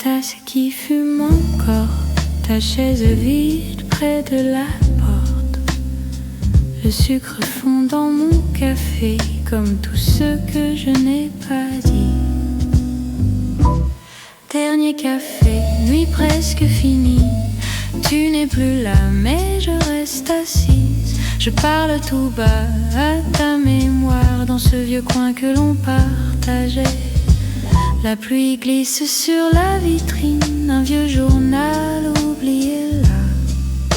tasse qui fume encore, ta chaise vide près de la porte. Le sucre fond dans mon café, comme tout ce que je n'ai pas dit. Dernier café, nuit presque finie. Tu n'es plus là, mais je reste assise. Je parle tout bas à ta mémoire dans ce vieux coin que l'on partageait. La pluie glisse sur la vitrine, un vieux journal oublié là.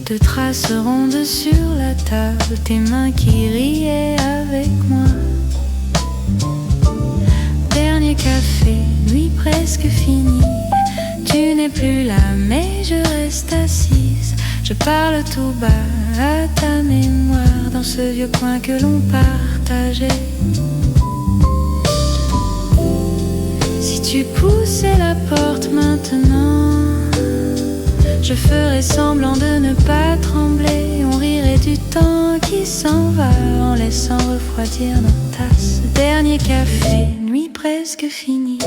Deux traces rondes sur la table, tes mains qui riaient avec moi. Dernier café, nuit presque finie. Tu n'es plus là, mais je reste assise. Je parle tout bas à ta mémoire dans ce vieux coin que l'on partageait. Si tu poussais la porte maintenant, je ferais semblant de ne pas trembler. On rirait du temps qui s'en va en laissant refroidir nos tasses. Dernier café, nuit presque finie.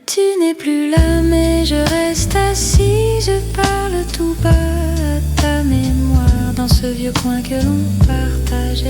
Tu n'es plus là, mais je reste assis. Je parle tout bas à ta mémoire dans ce vieux coin que l'on partageait.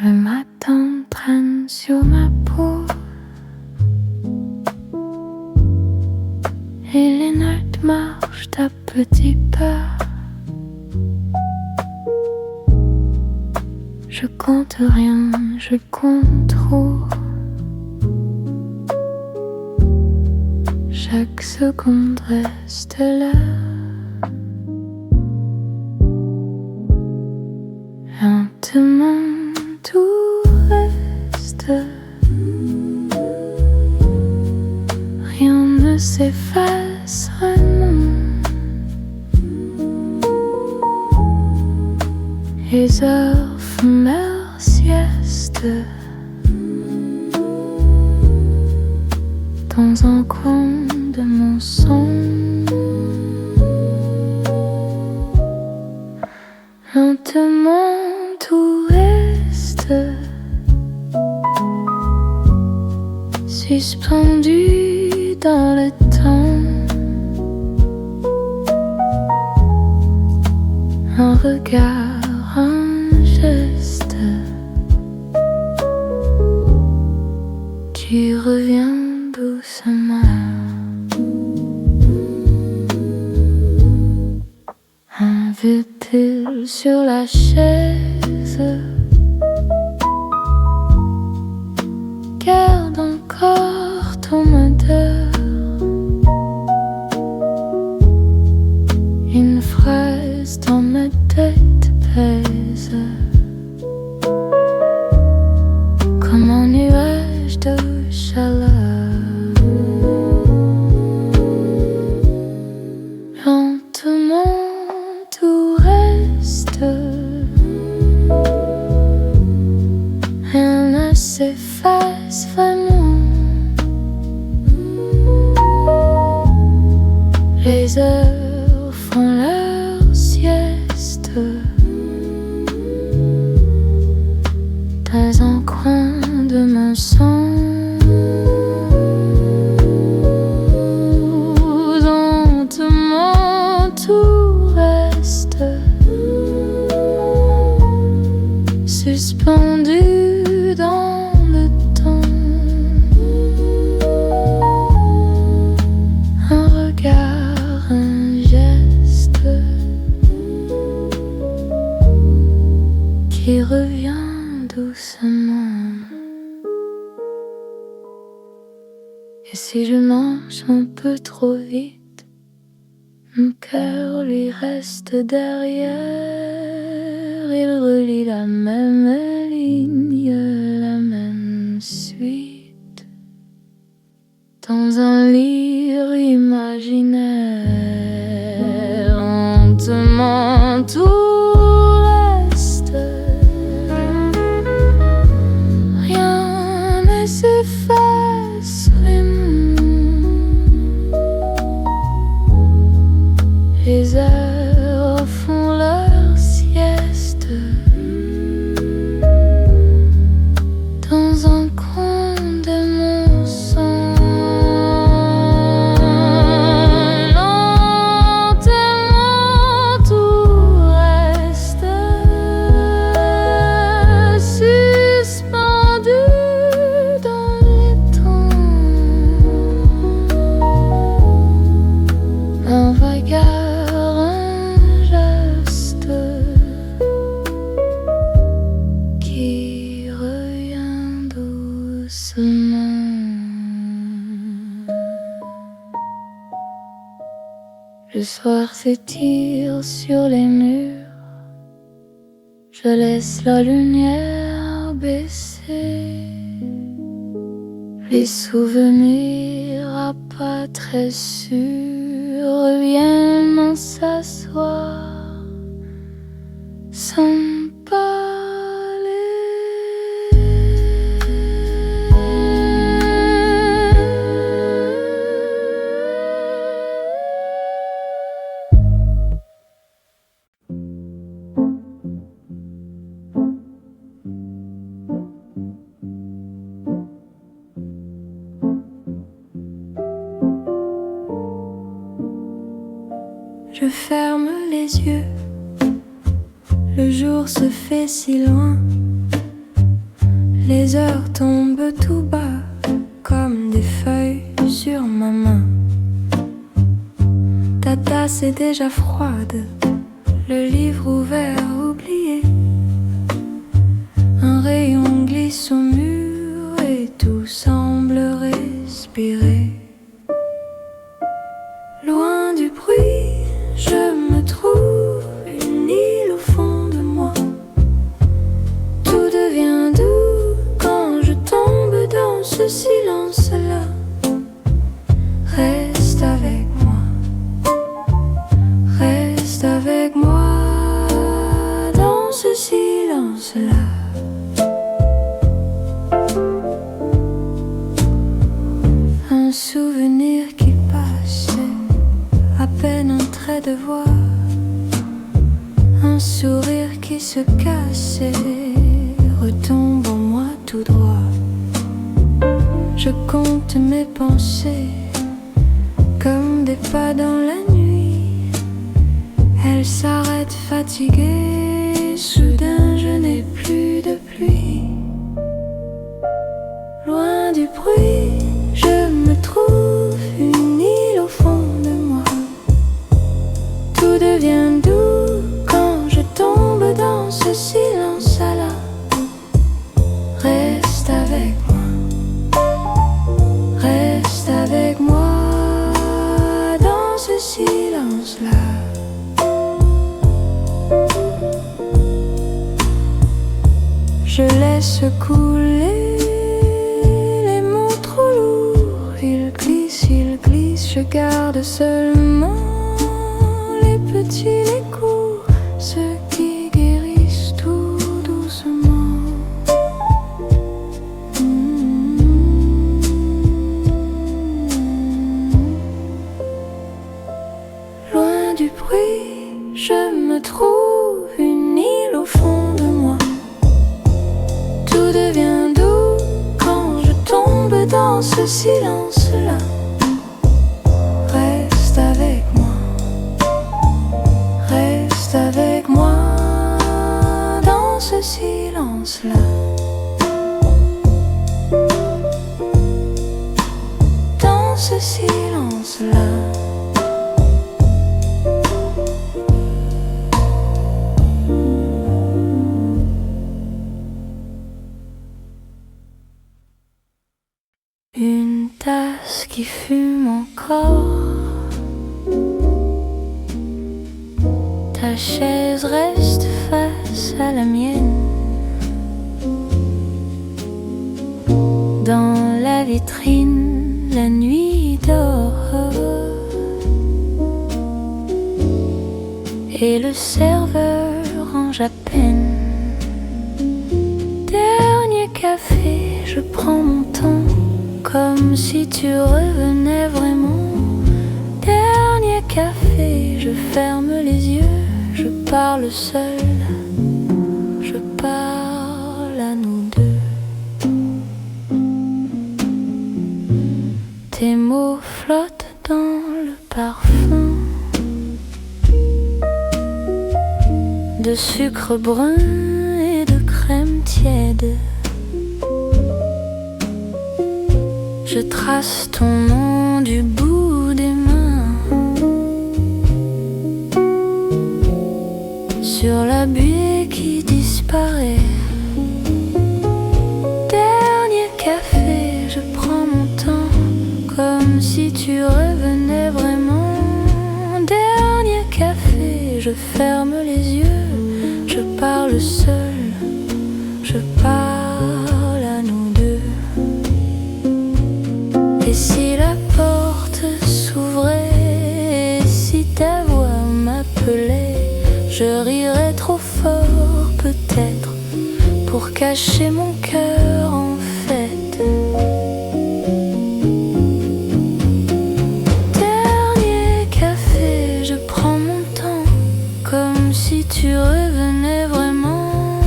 Le matin traîne sur ma peau et les notes marchent à petits pas. Je compte rien, je compte trop. Chaque seconde reste là. Lentement tout reste. Rien ne s'efface vraiment. Les heures font leur sieste dans un coin de mon sang. Lentement tout reste suspendu dans le temps. Un regard, un geste. Tu reviens doucement. Un vieux pull sur la chaise garde encore ton odeur. Une phrase dans ma tête pèse comme un nuage de chaleur. Lentement tout reste. Rien ne s'efface vraiment. Les heures font leur sieste dans un coin de mon sang. Lentement tout reste suspendu dans le temps. Un regard, un geste qui revient doucement. Et si je marche un peu trop vite, Mon cœur lui reste derrière, il relie la même ligne, la même suite, dans un livre imaginaire, lentement tout reste, rien ne s'efface vraiment. Les heures font leur sieste dans un coin de mon sang. Lentement tout reste suspendu dans les temps. Un regard, un geste qui revient doucement. Le soir s'étire sur les murs, je laisse la lumière baisser. Les souvenirs à pas très sûrs viennent s'asseoir sans parler. Je ferme les yeux, le jour se fait si loin, les heures tombent tout bas comme des feuilles sur ma main. Ta tasse est déjà froide, le livre ouvert oublié, un rayon glisse au mur et tout semble respirer. Loin du bruit, je me trouve une île au fond de moi. Tout devient doux quand je tombe dans ce silence-là. Reste avec moi, reste avec moi dans ce silence-là. Un souvenir qui passe, à peine un trait de voix, un sourire qui se casse et retombe en moi tout droit. Je compte mes pensées comme des pas dans la nuit. Elles s'arrêtent fatiguées, soudain je n'ai plus de pluie. Loin du bruit, je me trouve une île au fond de moi. Tout devient doux quand je tombe dans ce silence-là. Reste avec moi, reste avec moi dans ce silence-là. Je laisse couler les mots trop lourds, ils glissent, je garde seulement les petits, les courts, ceux qui guérissent tout doucement. Loin du bruit, je me trouve une île au fond de moi. Tout devient doux quand je tombe dans ce silence-là. Reste avec moi, reste avec moi dans ce silence-là. Dans ce silence-là. Une tasse qui fume encore, chaise reste face à la mienne. Dans la vitrine, la nuit dort et le serveur range à peine. Dernier café, je prends mon temps comme si tu revenais vraiment. Dernier café, je ferme les yeux, je parle seul, je parle à nous deux. Tes mots flottent dans le parfum de sucre brun et de crème tiède. Je trace ton nom du bout des mains sur la buée qui disparaît. Dernier café, je prends mon temps comme si tu revenais vraiment. Dernier café, je ferme les yeux, je parle seul, je parle à nous deux. Et si la porte s'ouvrait, et si ta voix m'appelait, je rirais trop fort peut-être pour cacher mon cœur en fête. Dernier café, je prends mon temps comme si tu revenais vraiment.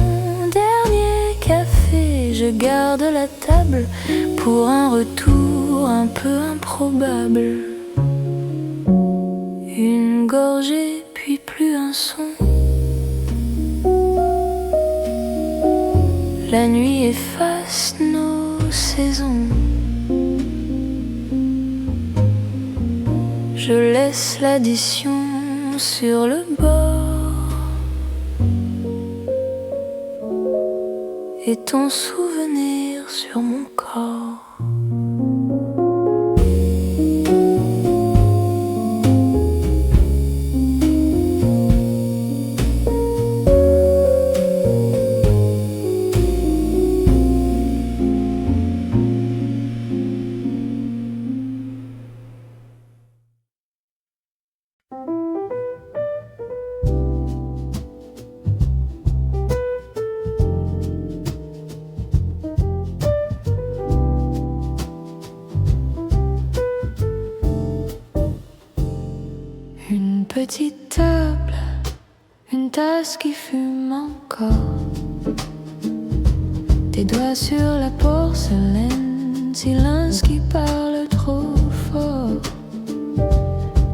Dernier café, je garde la table pour un retour un peu improbable. Une gorgée puis plus un son. La nuit efface nos saisons. Je laisse l'addition sur le bord et ton souvenir sur mon corps. Une petite table, une tasse qui fume encore. Tes doigts sur la porcelaine, silence qui parle trop fort.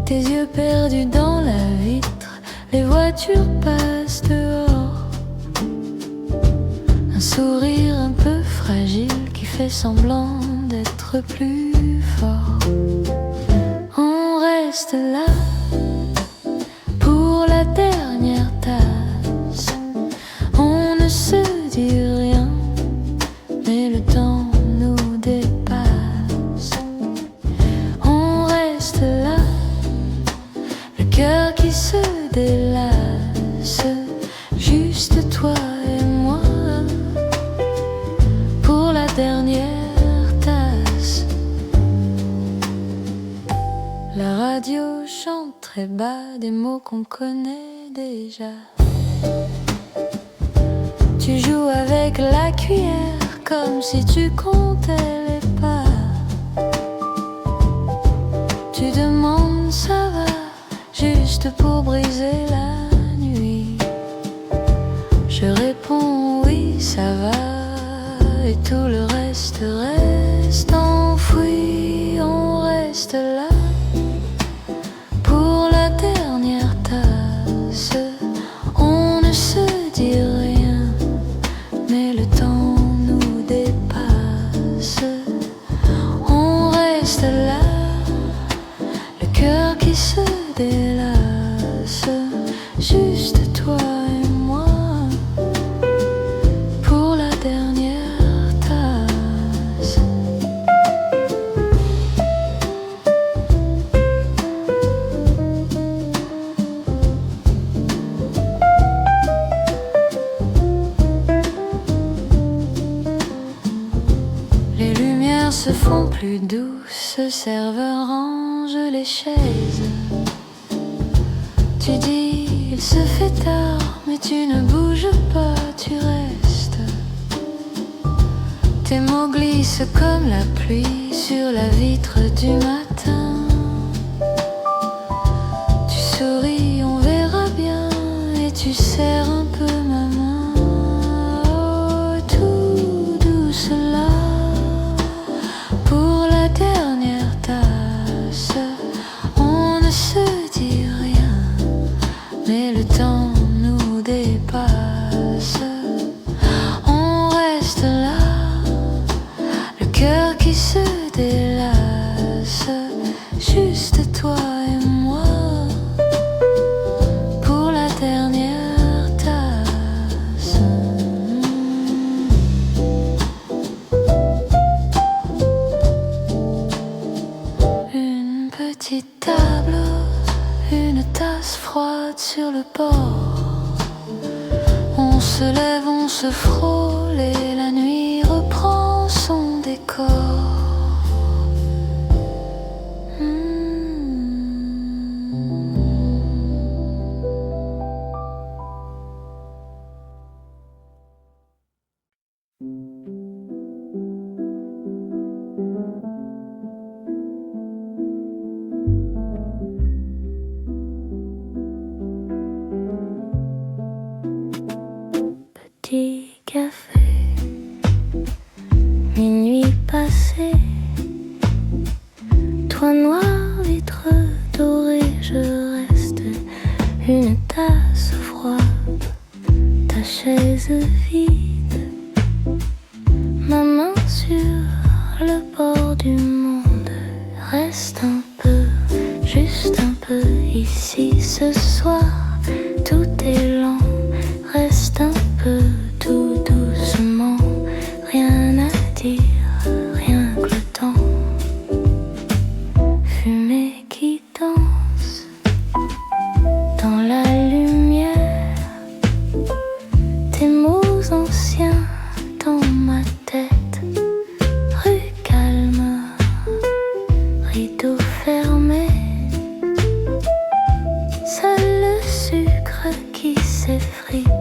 Tes yeux perdus dans la vitre, les voitures passent dehors. Un sourire un peu fragile qui fait semblant d'être plus fort. On reste là pour la dernière tasse. On ne se dit rien, mais le temps nous dépasse. On reste là, le cœur qui se délasse. Juste toi et moi, pour la dernière tasse. La radio chante très bas des mots qu'on connaît déjà. Tu joues avec la cuillère comme si tu comptais les pas. Tu demandes ça va, juste pour briser la nuit. Je réponds oui ça va, et tout le reste reste enfoui. On reste là pour la dernière tasse. On ne se dit rien, mais le temps nous dépasse. On reste là, le cœur qui se délasse. plus douce serveur range les chaises. Tu dis il se fait tard, mais tu ne bouges pas, tu restes. Tes mots glissent comme la pluie sur la vitre du matin. Tu souris, on verra bien, et tu serres un peu ma main. Oh, tout douce là, pour la dernière tasse. On ne se dit rien, mais le temps nous dépasse. On reste là, le cœur qui se délasse, juste toi et moi, pour la dernière tasse. Une petite table, une tasse froide sur le bord. On se lève, on se frôle et la nuit reprend son décor. Petit café, minuit passé, toit noir, vitre dorée, je reste. Une tasse froide, ta chaise vide, ma main sur le bord du monde. Reste un peu, juste un peu ici ce soir, tout est lent. Reste un peu, tout doucement, rien à dire, rien que le temps. Fumée qui danse dans la lumière, tes mots anciens dans ma tête. Rue calme, rideau fermé, seul le sucre qui s'effrite.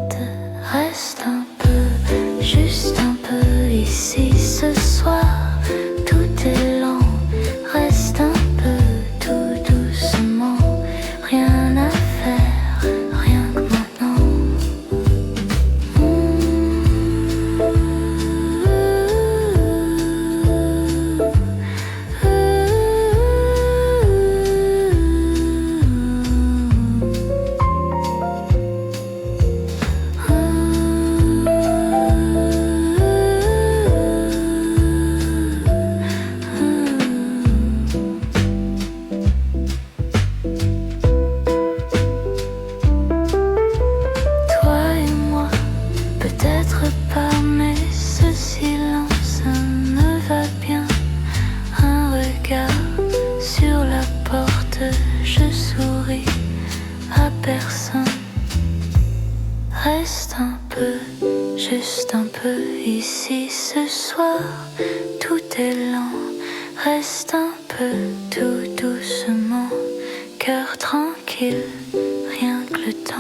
Reste un peu, juste un peu ici ce soir, tout est lent. Reste un peu, tout doucement, rien à faire, rien que maintenant. Toi et moi, peut-être pas, mais ce silence me va bien. Un regard sur la porte, je souris à personne. Reste un peu, juste un peu ici ce soir, tout est lent. Reste un peu, tout doucement, cœur tranquille, rien que le temps.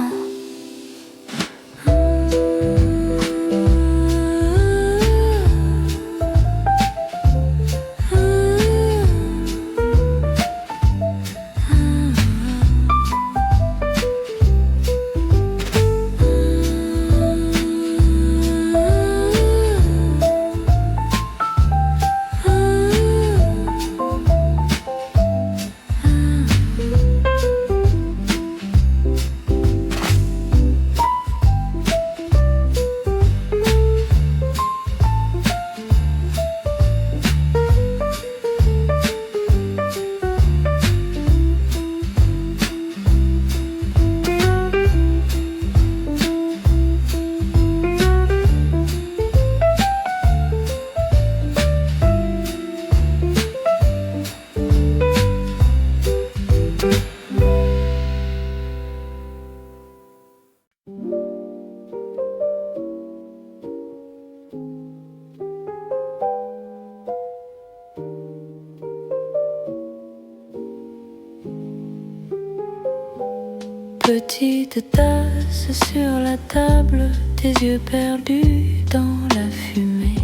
petite tasse sur la table, tes yeux perdus dans la fumée.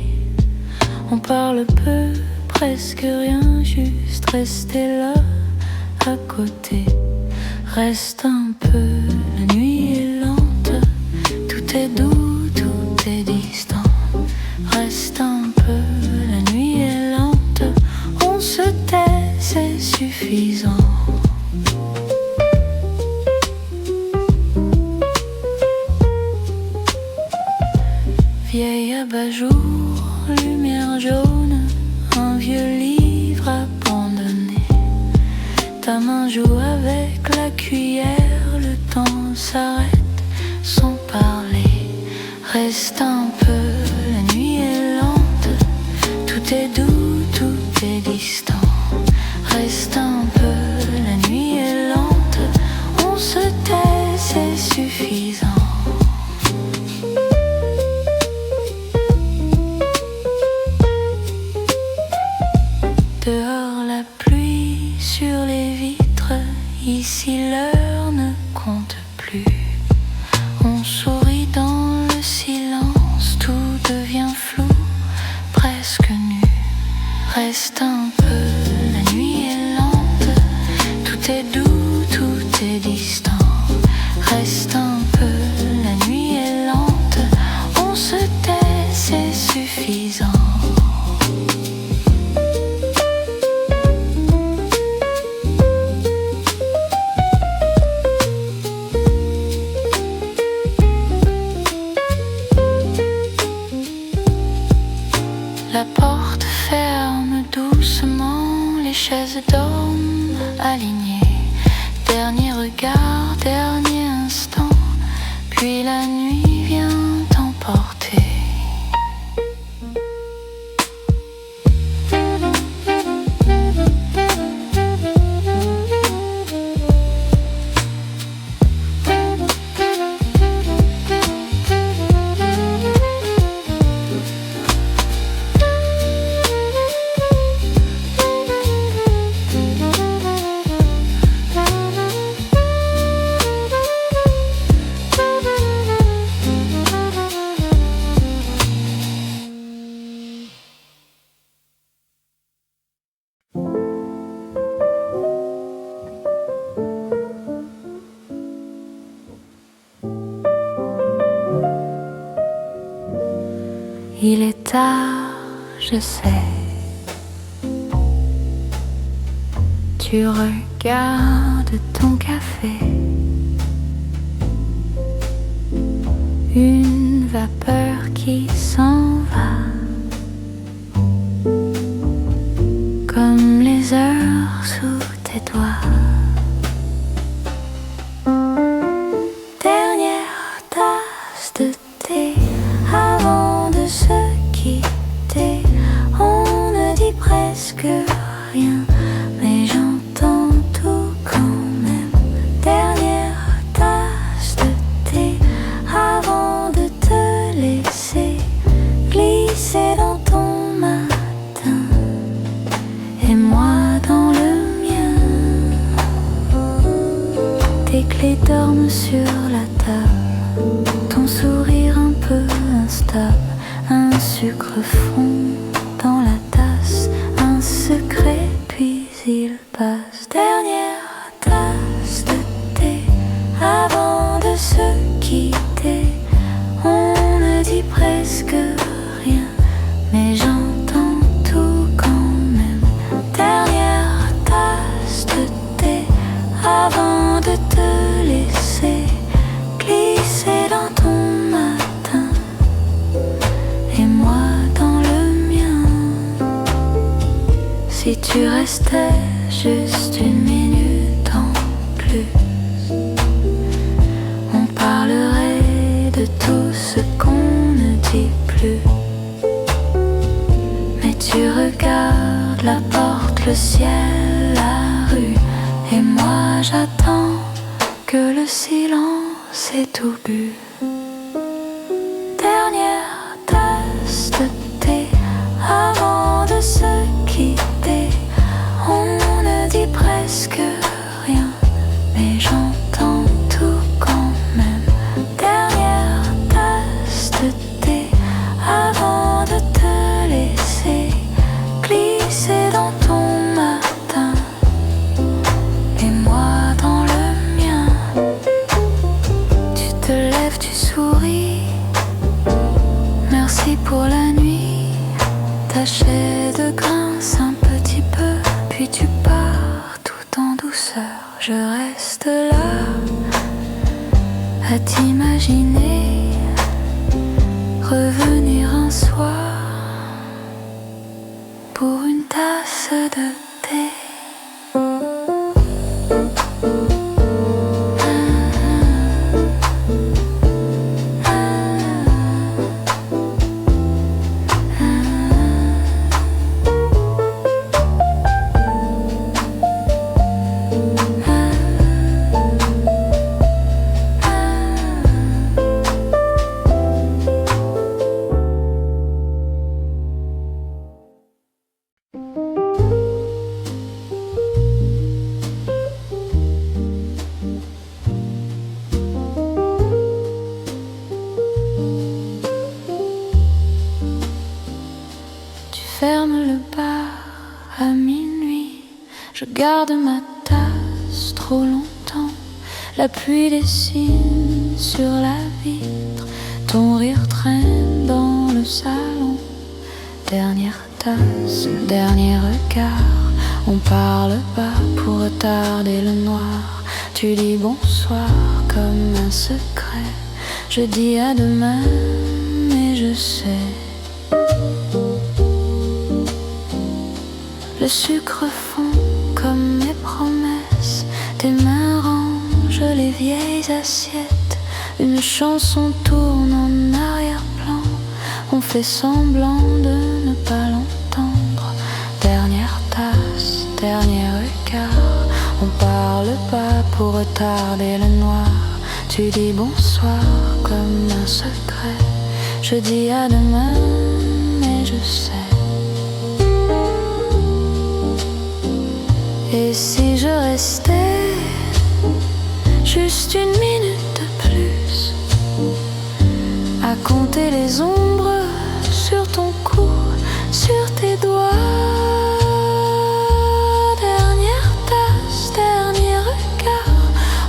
On parle peu, presque rien, juste rester là, à côté. Reste un peu, la nuit est lente, tout est doux, tout est distant. Reste un peu, la nuit est lente, on se tait, c'est suffisant. Vieil abat-jour, lumière jaune, un vieux livre abandonné. Ta main joue avec la cuillère, le temps s'arrête sans parler. Reste un peu, la nuit est lente, tout est doux, tout est distant. Reste un peu, la nuit est lente, on se tait, c'est suffisant. Dehors la pluie sur les vitres, ici l'heure ne compte plus. On sourit dans le silence, tout devient flou, presque nu. Reste un peu, la nuit est lente, tout est doux, tout est distant. Reste un peu, la nuit est lente, on se tait, c'est suffisant. La porte ferme doucement, les chaises dorment alignées. Dernier regard, dernier instant, puis la nuit vient t'emporter. Il est tard, je sais. Tu regardes ton café. Une vapeur qui s'en va, comme les heures sous tes doigts. Dernière tasse de thé avant de se quitter. On ne dit presque rien, mais j'entends tout quand même. Dernière tasse de thé avant de te laisser glisser dans ton matin et moi dans le mien. Tes clés dorment sur la table, ton sourire un peu instable. Un sucre fond dans la tasse, un secret puis il passe. Dernière tasse de thé avant de se quitter. On ne dit presque rien, mais j'entends tout quand même. Dernière tasse de thé avant de te laisser glisser dans ton matin et moi dans le mien. Si tu restais juste une minute en plus, on parlerait de tout ce qu'on ne dit plus. Mais tu regardes la porte, le ciel, la rue, et moi j'attends que le silence ait tout bu. Dernière tasse de thé avant de se quitter. On ne dit presque rien, mais j'entends tout à t'imaginer revenir un soir pour une tasse de thé. Ferme le bar à minuit, je garde ma tasse trop longtemps. La pluie dessine sur la vitre, ton rire traîne dans le salon. Dernière tasse, dernier regard, on parle bas pour retarder le noir. Tu dis bonsoir comme un secret, je dis à demain, mais je sais. Le sucre fond comme mes promesses, tes mains rangent les vieilles assiettes. Une chanson tourne en arrière-plan, on fait semblant de ne pas l'entendre. Dernière tasse, dernier regard, on parle pas pour retarder le noir. Tu dis bonsoir comme un secret, je dis à demain, mais je sais. Et si je restais juste une minute de plus à compter les ombres sur ton cou, sur tes doigts. Dernière tasse, dernier regard,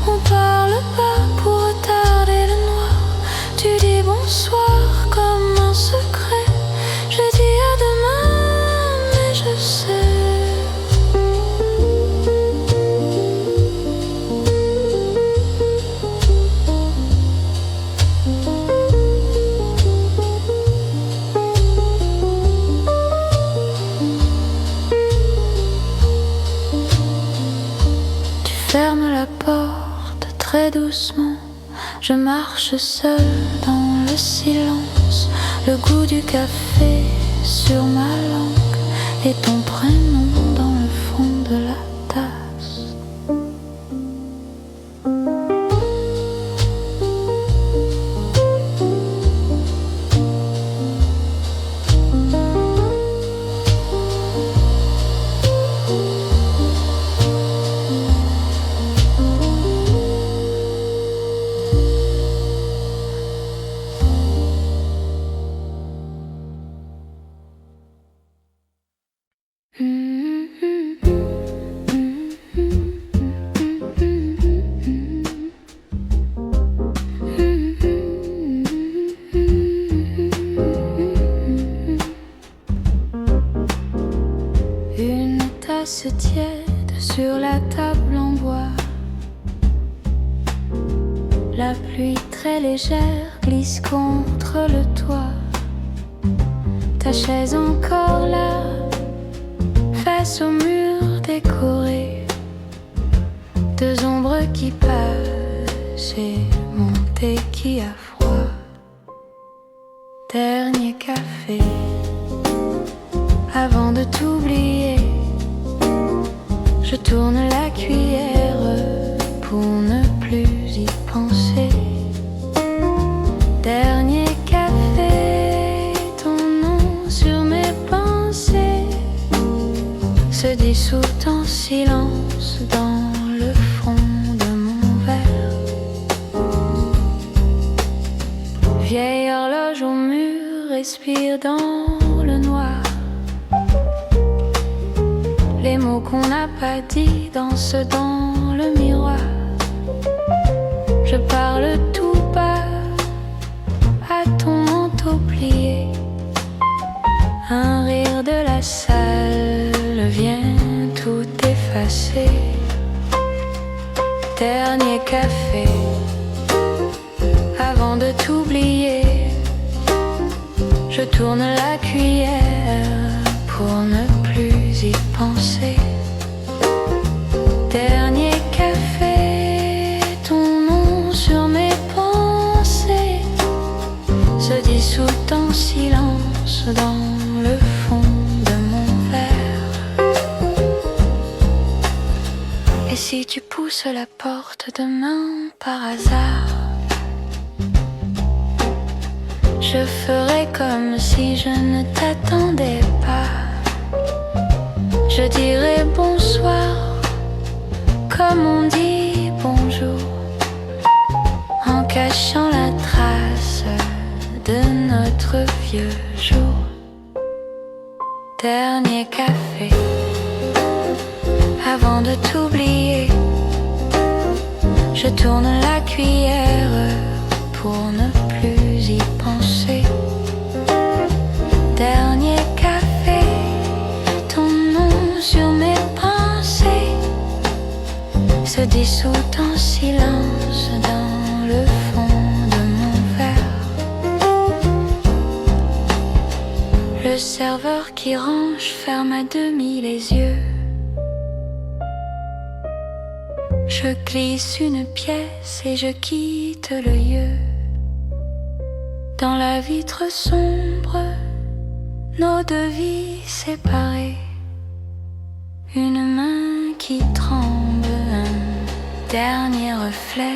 on parle pas pour retarder le noir. Tu dis bonsoir comme un secret, je dis à demain, mais je sais. Ferme la porte très doucement, je marche seule dans le silence. Le goût du café sur ma langue et ton prénom dans le fond de la tasse. Une tasse tiède sur la table en bois. La pluie très légère glisse contre le toit. Ta chaise encore là, face au mur décoré. Deux ombres qui passent et mon thé qui a froid. Dernier café avant de t'oublier. Je tourne la cuillère pour ne plus y penser. Dernier café, ton nom sur mes pensées se dissout en silence dans le fond de mon verre. Vieille horloge au mur respire dans le noir. Les mots qu'on n'a pas dit dansent dans le miroir. Je parle tout bas à ton manteau plié. Un rire de la salle vient tout effacer. Dernier café t'oublier, je tourne la cuillère pour ne plus y penser. Dernier café, ton nom sur mes pensées se dissout en silence dans le fond de mon verre. Et si tu pousses la porte demain par hasard, je ferai comme si je ne t'attendais pas. Je dirai bonsoir comme on dit bonjour, en cachant la trace de notre vieux jour. Dernier café avant de t'oublier, je tourne la cuillère pour ne plus y penser. Dernier café, ton nom sur mes pensées se dissout en silence dans le fond de mon verre. Le serveur qui range ferme à demi les yeux. Je glisse une pièce et je quitte le lieu. Dans la vitre sombre, nos deux vies séparées, une main qui tremble, un dernier reflet.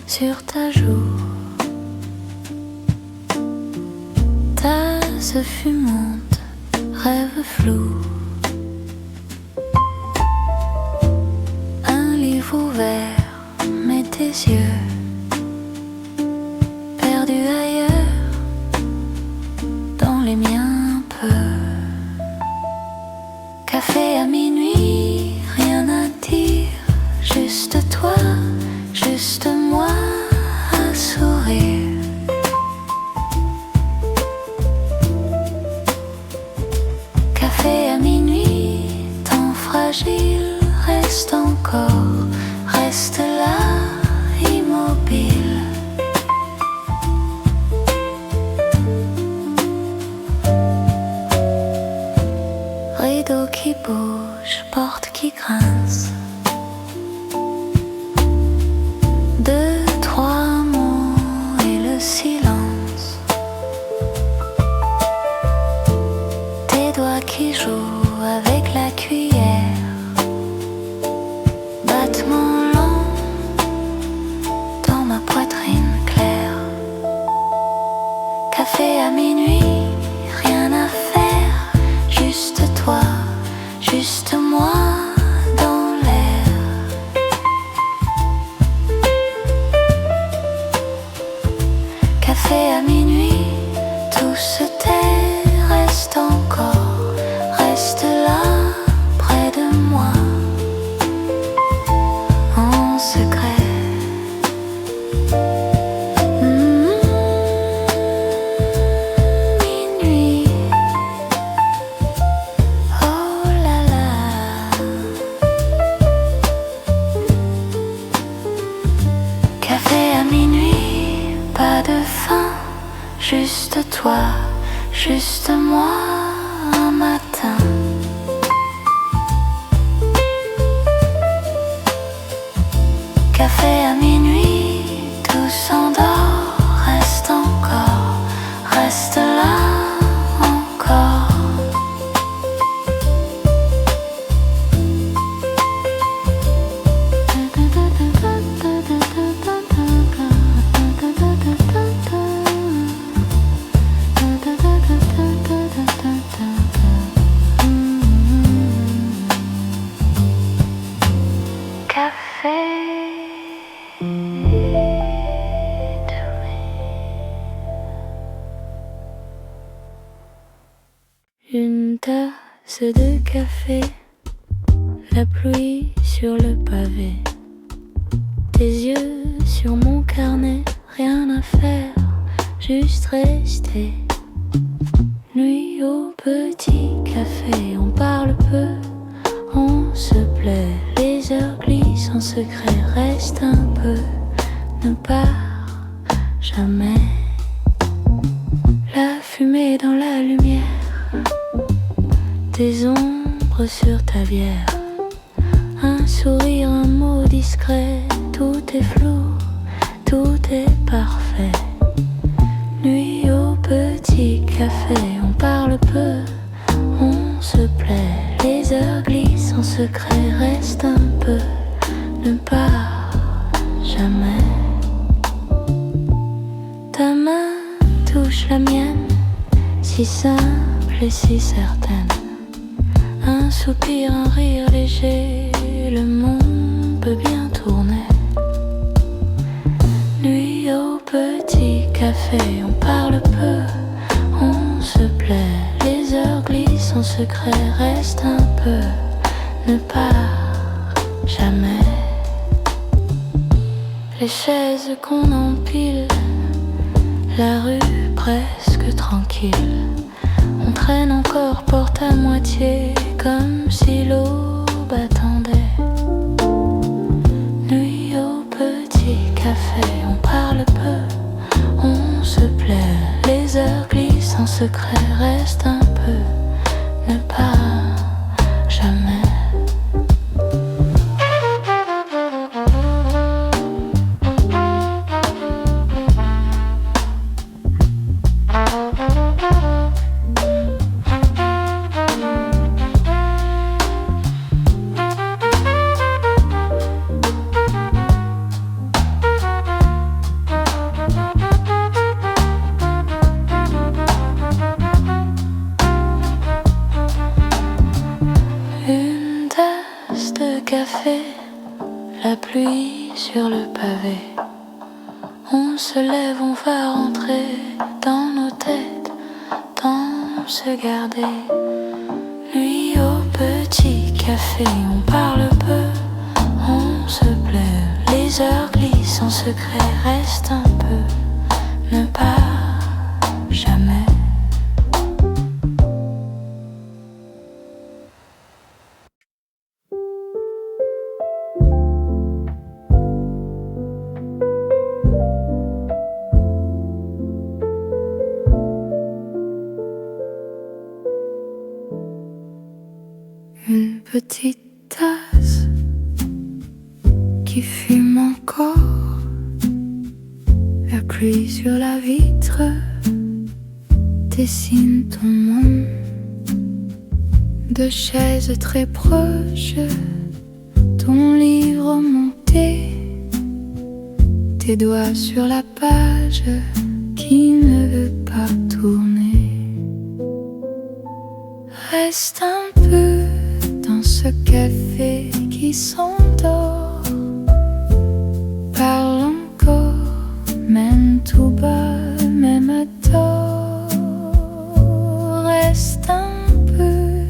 Sur ta joue, tasse fumante, rêve flou. Un livre ouvert, mais tes yeux perdus ailleurs, dans les miens peu. Café à minuit, rien à dire, juste toi, juste moi à sourire. Café à minuit, temps fragile, reste encore, reste là, immobile. Rideau qui bouge, porte qui grince. Deux, trois mots et le silence. Tes doigts qui jouent avec la cuillère. Battement lent dans ma poitrine claire. Café à minuit, rien à faire. Juste toi, juste moi. Café à minuit, tout se tait, reste encore, reste là, près de moi, en secret. Minuit, oh là là. Café à minuit, pas de fin, juste toi, juste moi, un matin. Café à minuit, tout s'endort, reste encore, reste là, encore. tasse de café, la pluie sur le pavé, tes yeux sur mon carnet, rien à faire, juste rester. Nuit au petit café, on parle peu, on se plaît, les heures glissent en secret, reste un peu, ne pars jamais. La fumée dans la lumière, des ombres sur ta bière, un sourire, un mot discret, tout est flou, tout est parfait. Nuit au petit café, on parle peu, on se plaît, les heures glissent en secret, reste un peu, ne pars jamais. Ta main touche la mienne, si simple et si certaine. Un soupir, un rire léger, le monde peut bien tourner. Nuit au petit café, on parle peu, on se plaît, les heures glissent en secret, reste un peu, ne pars jamais. Les chaises qu'on empile, la rue presque tranquille, on traîne encore porte à moitié, comme si l'aube attendait. Nuit au petit café, on parle peu, on se plaît, les heures glissent en secret, reste un peu, ne pars jamais. Café, la pluie sur le pavé, on se lève, on va rentrer dans nos têtes, tant se garder. Nuit au petit café, on parle peu, on se plaît, les heures glissent en secret, reste un peu, ne pars jamais. Une petite tasse qui fume encore, la pluie sur la vitre dessine ton nom. Deux chaises très proches, ton livre monté, tes doigts sur la page qui ne veut pas tourner. Reste un peu dans ce café qui s'endort, parle encore, même tout bas, même à tort. Reste un peu,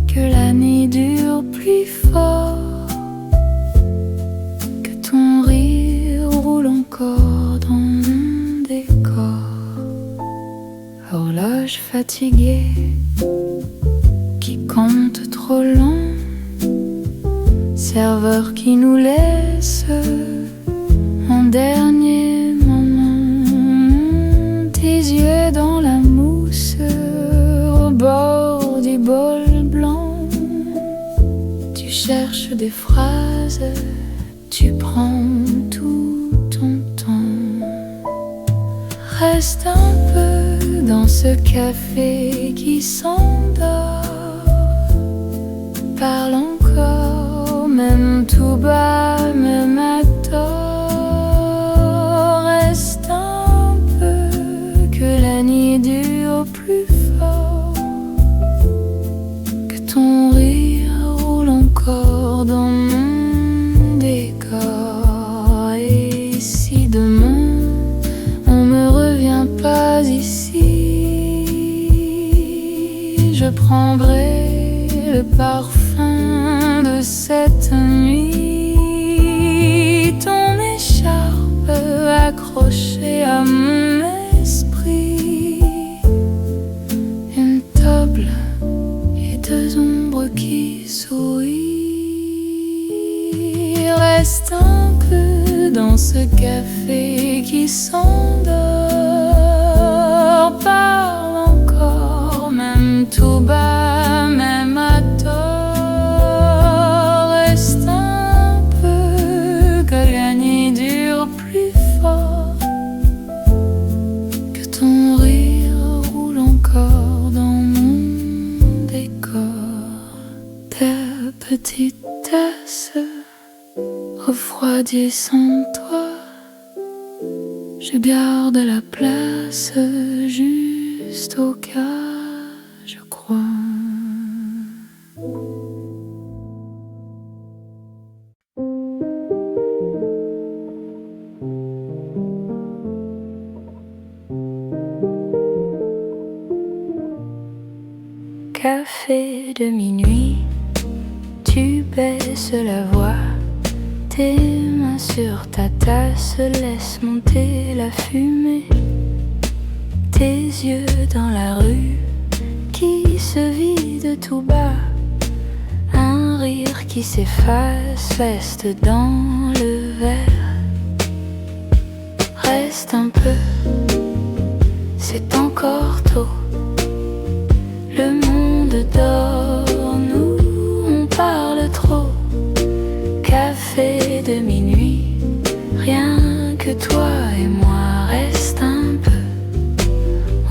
que la nuit dure plus fort, que ton rire roule encore dans mon décor. Horloge fatiguée qui compte trop long, serveur qui nous laisse en dernier moment. Tes yeux dans la mousse au bord du bol blanc, tu cherches des phrases, tu prends tout ton temps. Reste un peu dans ce café qui s'endort, parle encore, même tout bas, même à tort. Reste un peu, que la nuit dure plus fort, que ton rire roule encore dans mon décor. Et si demain on me revient pas ici, je prendrai le parfum de cette nuit, ton écharpe accrochée à mon esprit, une table et deux ombres qui sourient. Reste un peu dans ce café qui s'endort, parle encore, même tout bas, même à tort. Reste un peu, que la nuit dure plus fort, que ton rire roule encore dans mon décor. Ta petite tasse refroidie sans toi, je garde la place juste au cas, je crois. Café de minuit, tu baisses la voix, tes mains sur ta tasse laissent monter la fumée. Tes yeux dans la rue qui se vident tout bas, un rire qui s'efface reste dans le verre. Reste un peu, c'est encore tôt, le monde dort, nous on parle trop. Café de minuit, rien que toi et moi, reste un peu,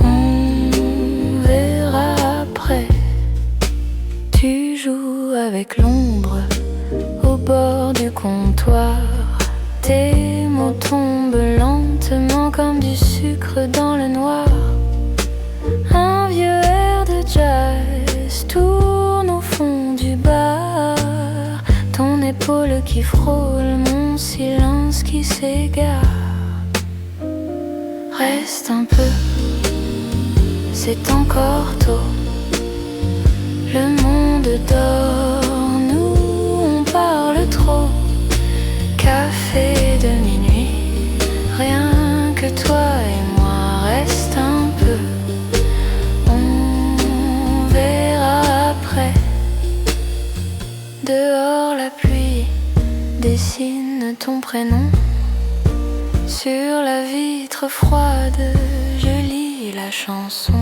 on verra après. Tu joues avec l'ombre au bord du comptoir, tes mots tombent lentement comme du sucre dans le noir. Un vieux air de jazz tourne au fond du bar, ton épaule qui frôle mon silence qui s'égare. Reste un peu, c'est encore tôt, le monde dort, nous on parle trop. Café de minuit, rien que toi et moi, reste un peu, on verra après. Dehors la pluie dessine ton prénom sur la vitre froide, je lis la chanson.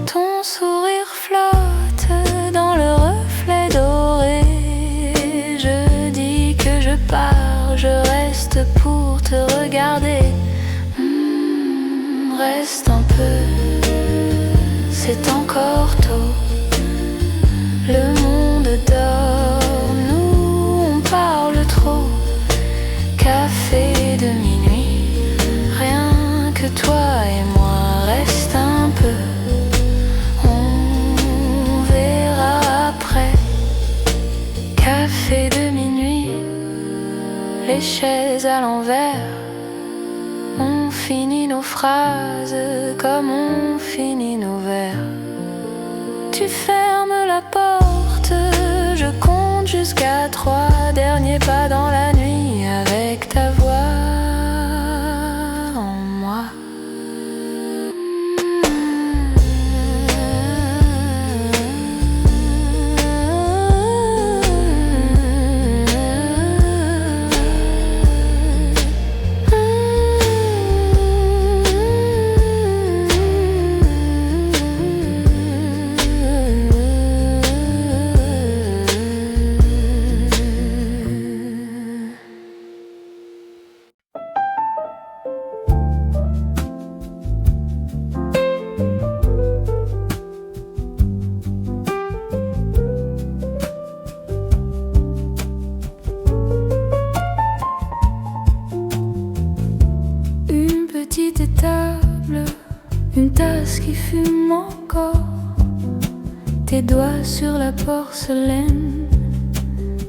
Ton sourire flotte dans le reflet doré, je dis que je pars, je reste pour te regarder. Reste un peu, c'est encore tôt, le monde dort, nous on parle trop. Café de minuit, rien que toi et moi, reste un peu, on verra après. Café de minuit, les chaises à l'envers, on finit nos phrases comme on finit nos vers. Tu fermes la porte, je compte jusqu'à 3, dernier pas dans la nuit avec ta voix en moi. Une tasse qui fume encore, tes doigts sur la porcelaine,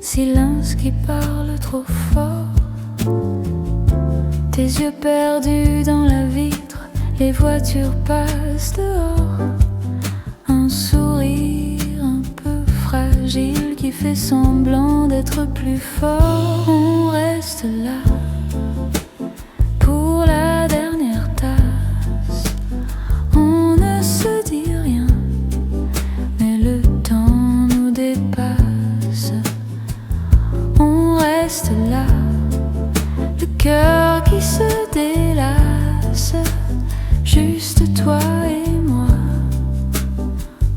silence qui parle trop fort. Tes yeux perdus dans la vitre, les voitures passent dehors. Un sourire un peu Gilles qui fait semblant d'être plus fort. On reste là pour la dernière tasse. On ne se dit rien, mais le temps nous dépasse. On reste là, le cœur qui se délasse, juste toi et moi,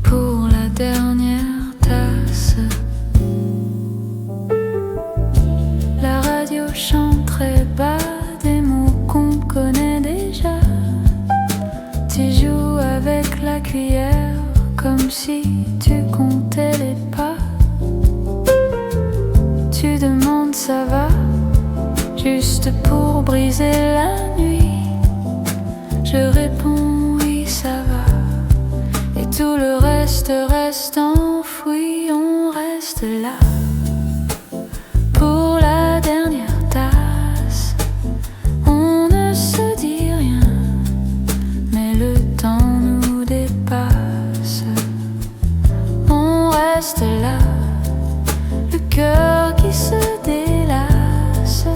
pour la dernière tasse. La radio chante très bas des mots qu'on connaît déjà. Tu joues avec la cuillère comme si tu comptais les pas. Tu demandes ça va, juste pour briser la nuit. Je réponds oui ça va, et tout le reste reste enfoui. On reste là pour la dernière tasse. On ne se dit rien, mais le temps nous dépasse. On reste là, le cœur qui se délace,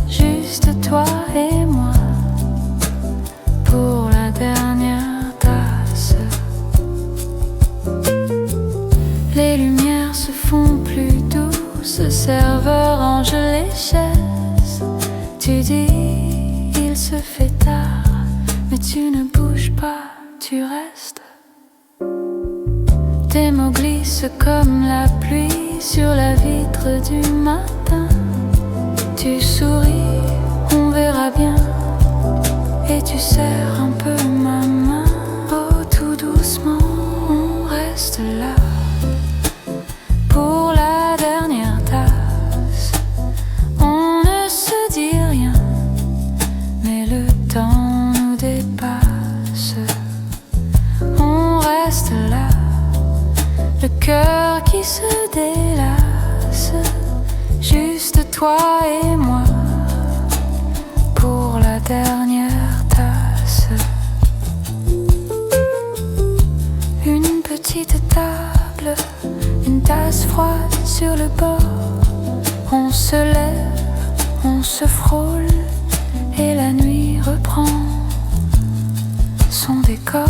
juste toi et moi, pour la dernière tasse. Les lumières se font plus douces, le serveur range les chaises. Tu dis il se fait tard, mais tu ne bouges pas, tu restes. Tes mots glissent comme la pluie sur la vitre du matin. Tu souris, on verra bien, et tu serres un peu ma main. Oh, tout doucement, on reste là pour la dernière tasse. On ne se dit rien, mais le temps nous dépasse. On reste là, le cœur qui se délace, juste toi et moi, pour la dernière tasse. Une petite table, une tasse froide sur le bord. On se lève, on se frôle, et la nuit reprend son décor.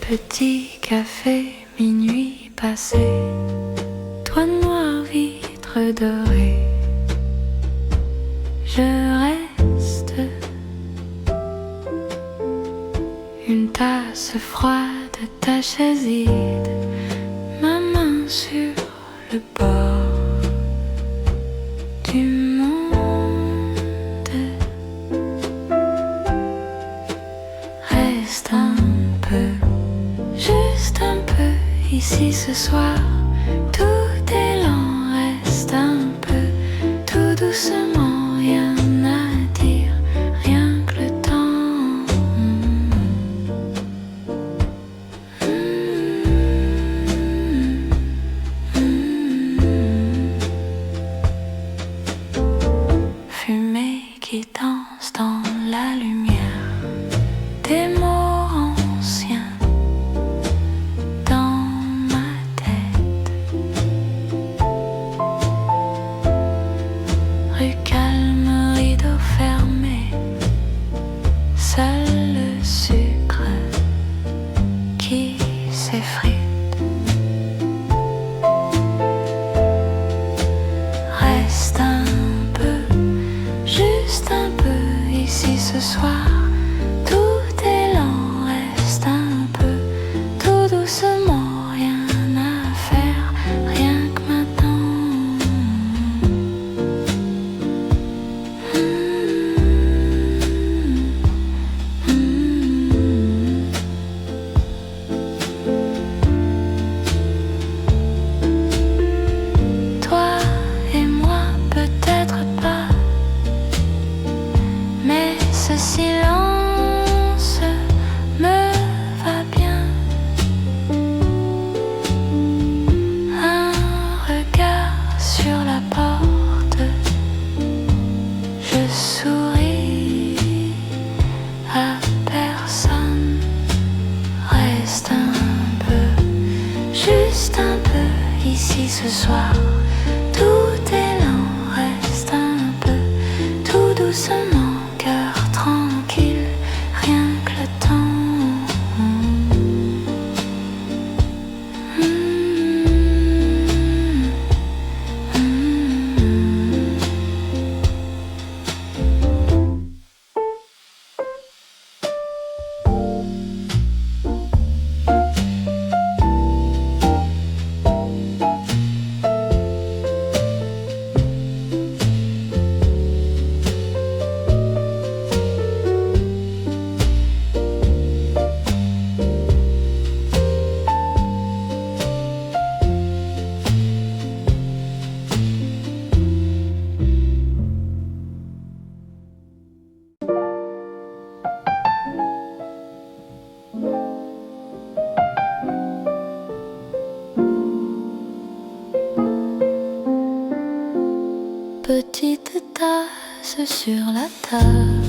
Petit café, minuit passé, toit noir, vitre dorée. Je reste, une tasse froide, ta chaise vide, ma main sur le bord du monde. Reste un peu, juste un peu, ici ce soir. Tout est lent, reste un peu, tout doucement, rien à dire, rien que le temps. Fumée qui danse dans la lumière, des mots anciens dans ma tête. Rue calme, rideau fermé, seul le sucre qui s'effrite. Reste un peu, juste un peu, ici ce soir. Tout est lent, reste un peu, tout doucement, rien juste un peu ici ce soir. Tout est lent, reste un peu, tout doucement, cœur tranquille, rien que le temps. Petite tasse sur la table,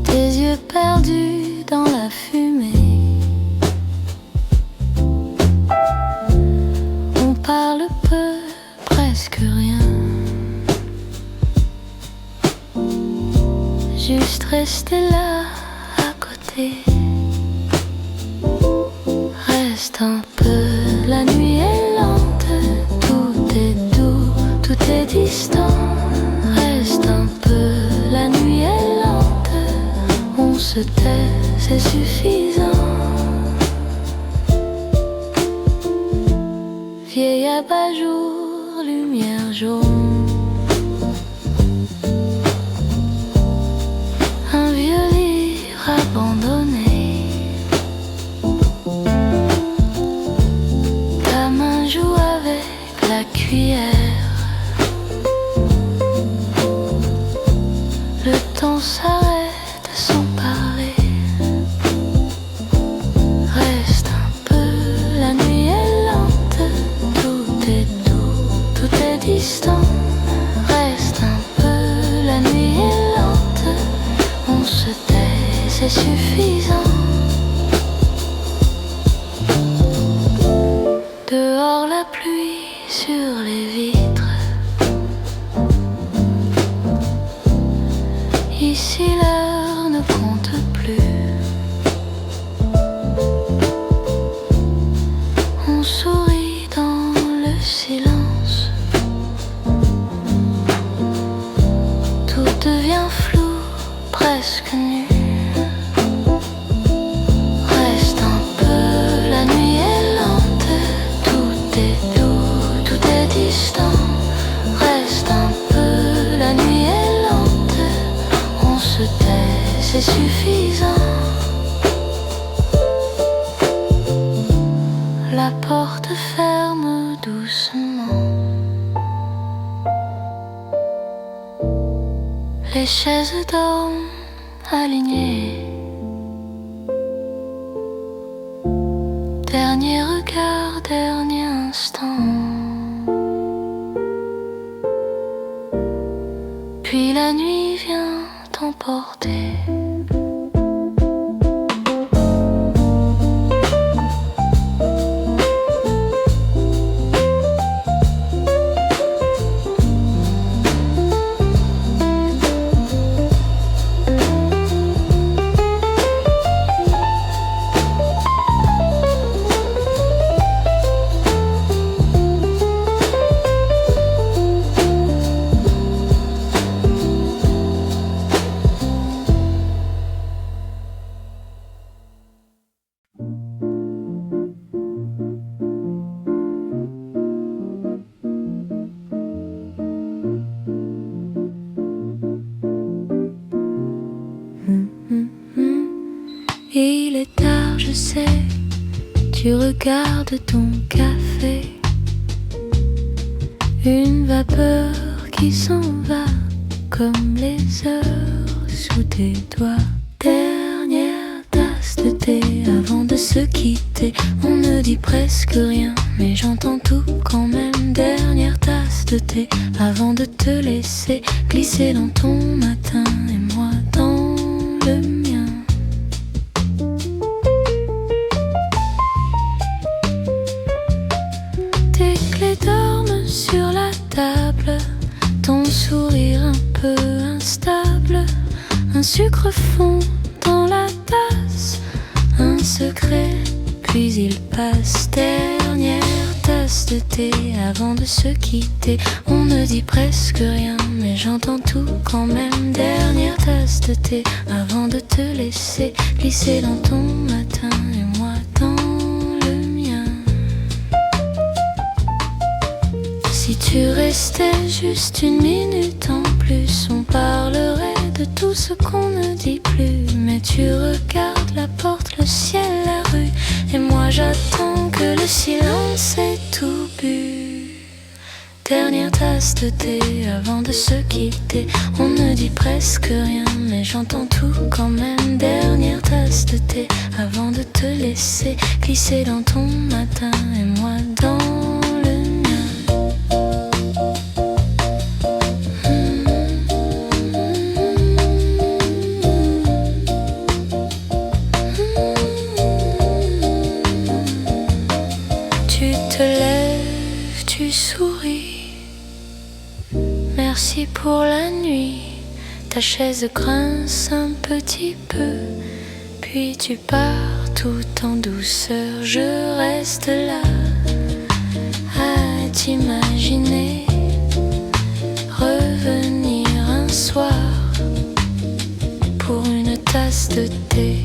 tes yeux perdus dans la fumée. On parle peu, presque rien, juste rester là à côté. Reste un peu, la nuit est lente. Tout est doux, tout est distant. Reste un peu, la nuit est lente. On se tait, c'est suffisant. Vieil abat-jour, lumière jaune. Un vieux livre abandonné. Ta main joue avec la cuillère. Le temps s'arrête sans parler. Reste un peu, la nuit est lente. Tout est doux, tout est distant. Reste un peu, la nuit est lente. On se tait, c'est suffisant. Dehors la pluie sur les vitres. Ici l'heure ne compte plus. On sourit dans le silence. Tout devient flou, presque nu. Reste un peu, la nuit est lente. Tout est doux, tout est distant. Reste un peu, la nuit est lente. On se tait, c'est suffisant. La porte ferme doucement. Les chaises dorment alignées. Dernier regard, dernier instant. Puis la nuit vient t'emporter. Il est tard, je sais, tu regardes ton café. Une vapeur qui s'en va comme les heures sous tes doigts. Dernière tasse de thé avant de se quitter. On ne dit presque rien, mais j'entends tout quand même. Dernière tasse de thé avant de te laisser glisser dans ton matin et moi dans le mien. Un sucre fond dans la tasse, un secret, puis il passe. Dernière tasse de thé avant de se quitter. On ne dit presque rien, mais j'entends tout quand même. Dernière tasse de thé avant de te laisser glisser dans ton matin et moi dans le mien. Si tu restais juste une minute en plus, on parlerait de tout ce qu'on ne dit plus. Mais tu regardes la porte, le ciel, la rue, et moi j'attends que le silence ait tout bu. Dernière tasse de thé avant de se quitter. On ne dit presque rien, mais j'entends tout quand même. Dernière tasse de thé avant de te laisser glisser dans ton matin et moi dans le mien. Tu te lèves, tu souris. Merci pour la nuit. Ta chaise grince un petit peu, puis tu pars tout en douceur. Je reste là à t'imaginer revenir un soir pour une tasse de thé.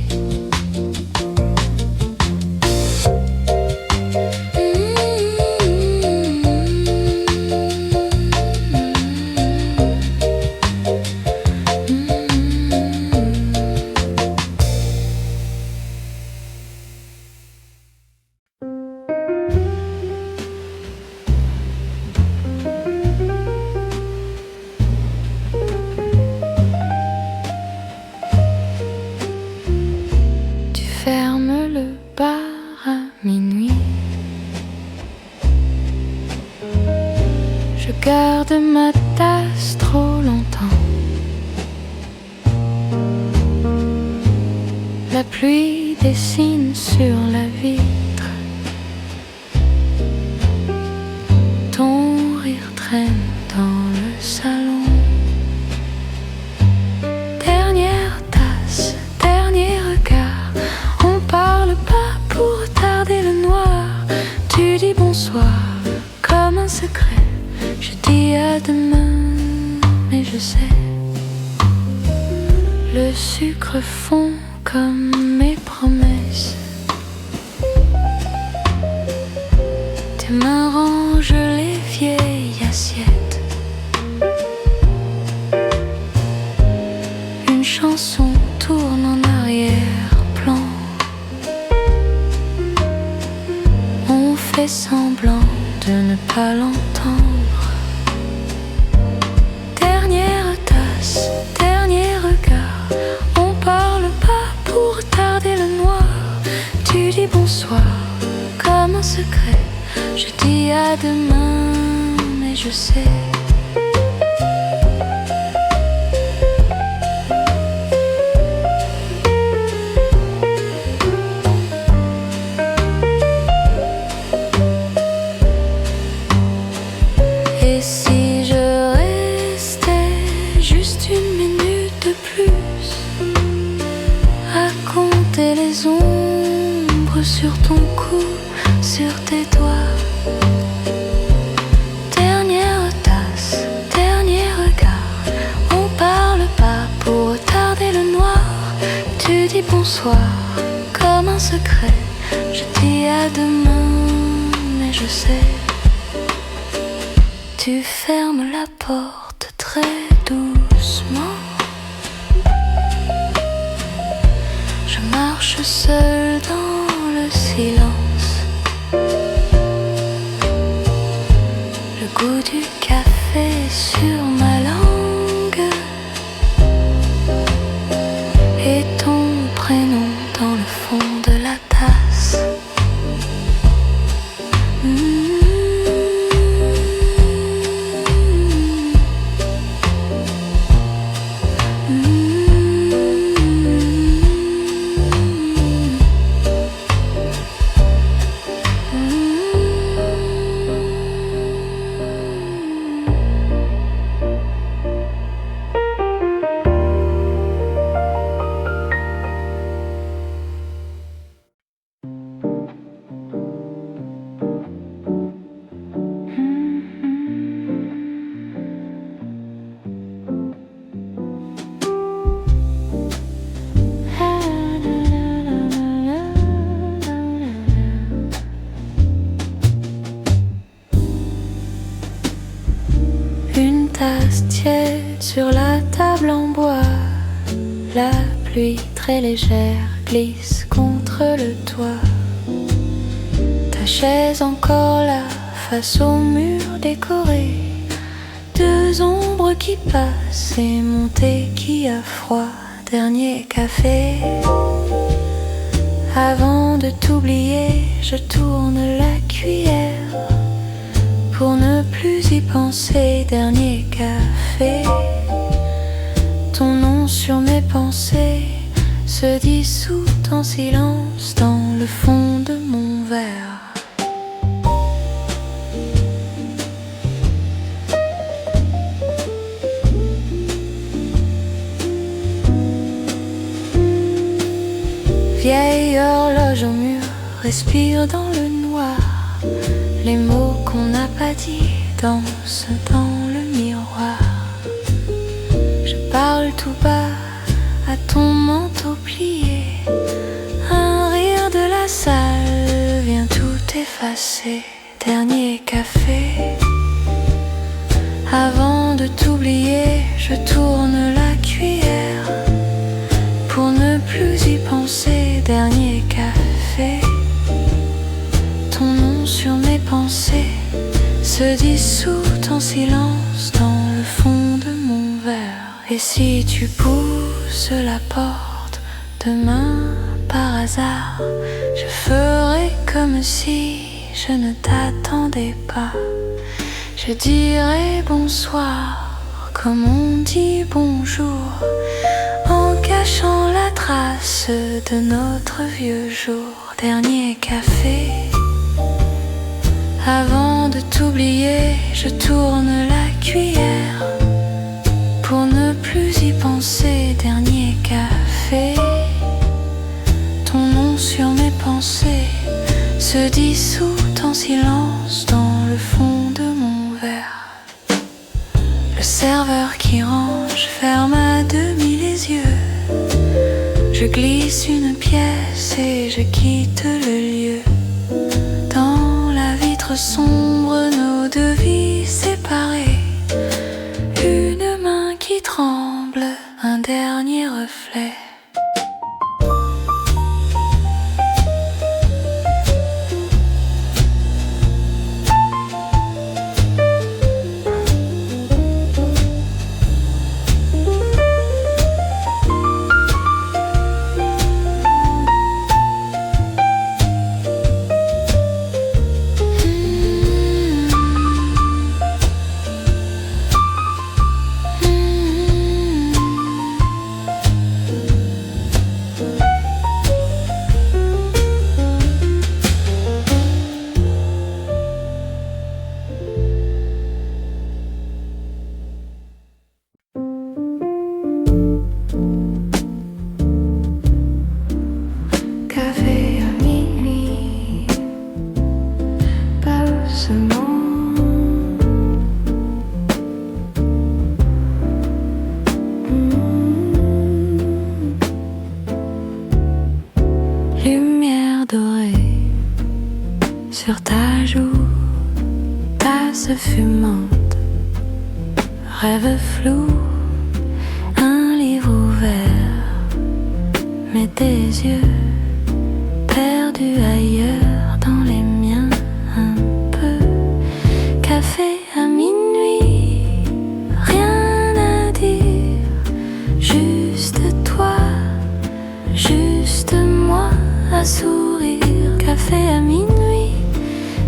Garde ma tasse trop longtemps. La pluie dessine sur la vitre. Ton rire traîne dans le salon. Dernière tasse, dernier regard. On parle pas pour retarder le noir. Tu dis bonsoir comme un secret. Je dis à demain, mais je sais. Le sucre fond comme mes promesses. Tes mains rangent les vieilles assiettes. Une chanson tourne en arrière-plan. On fait semblant de ne pas l'entendre. Dernière tasse, dernier regard. On parle pas pour retarder le noir. Tu dis bonsoir comme un secret. Je dis à demain, mais je sais. Et si je restais juste une minute de plus à compter les ombres sur ton cou, sur tes doigts. Dernière tasse, dernier regard. On parle pas pour retarder le noir. Tu dis bonsoir comme un secret. Je dis à demain, mais je sais. Tu fermes la porte très doucement. Je marche seule dans le silence. Le goût du café sur ma langue et ton prénom dans le fond de la tasse. tasse tiède sur la table en bois. La pluie très légère glisse contre le toit. Ta chaise encore là, face au mur décoré. Deux ombres qui passent et mon thé qui a froid. Dernier café. Avant de t'oublier, je tourne la cuillère pour ne plus y penser. Dernier café. Ton nom sur mes pensées se dissout en silence dans le fond de mon verre. Vieille horloge au mur respire dans le noir. Les mots qu'on n'a pas dit dansent dans le miroir. Je parle tout bas à ton manteau plié. Un rire de la salle vient tout effacer. Dernier café. Avant de t'oublier, je tourne la cuillère pour ne plus y penser. Dernier café. Ton nom sur mes pensées se dissout en silence dans le fond de mon verre. Et si tu pousses la porte demain par hasard, je ferai comme si je ne t'attendais pas. Je dirai bonsoir comme on dit bonjour, en cachant la trace de notre vieux jour. Dernier café. Avant de t'oublier, je tourne la cuillère pour ne plus y penser. Dernier café. Ton nom sur mes pensées se dissout en silence dans le fond de mon verre. Le serveur qui range ferme à demi les yeux. Je glisse une pièce et je quitte le lieu. Dans la vitre sombre, nos deux vies séparées. Une main qui tremble, un dernier reflet. Lumière dorée sur ta joue, tasse fumante, rêve flou, un livre ouvert, mais tes yeux perdus ailleurs dans les miens un peu. Café à minuit, rien à dire, juste toi, juste moi à sourire. Café à minuit,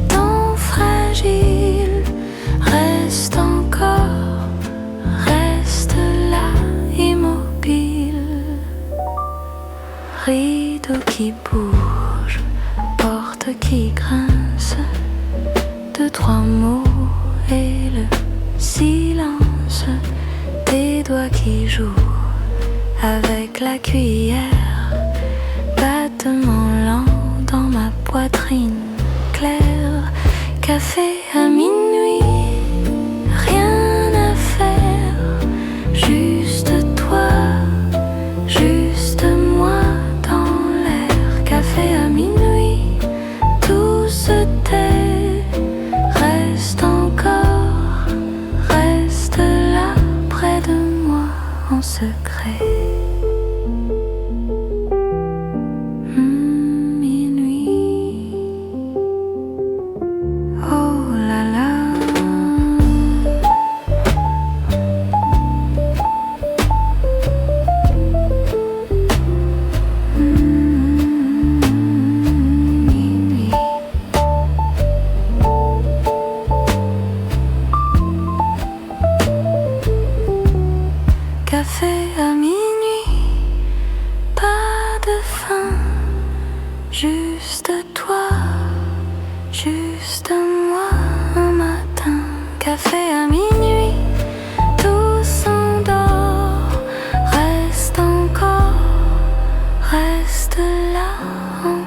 temps fragile, reste encore, reste là immobile. Rideau qui bouge, porte qui grince, deux, trois mots et le silence. Tes doigts qui jouent avec la cuillère, battement lent dans ma poitrine claire. Café à minuit, rien à faire, juste toi, juste moi dans l'air. Café à minuit, tout se tait, reste encore, reste là. Juste toi, juste moi, un matin, café à minuit, tout s'endort, reste encore, reste là encore.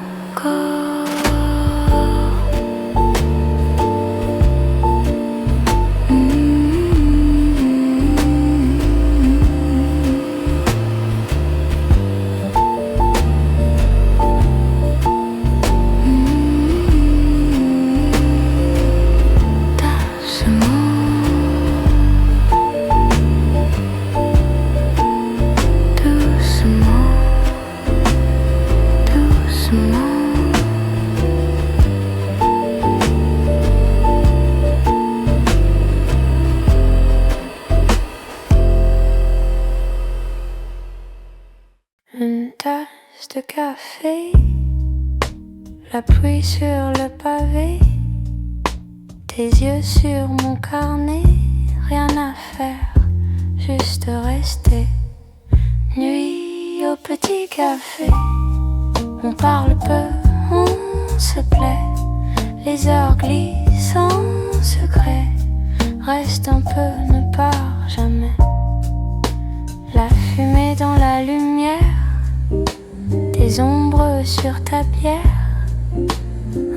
Une tasse de café, la pluie sur le pavé, tes yeux sur mon carnet, rien à faire, juste rester. Nuit au petit café, on parle peu, on se plaît, les heures glissent en secret, reste un peu, ne pars jamais. La fumée dans la lumière, des ombres sur ta bière,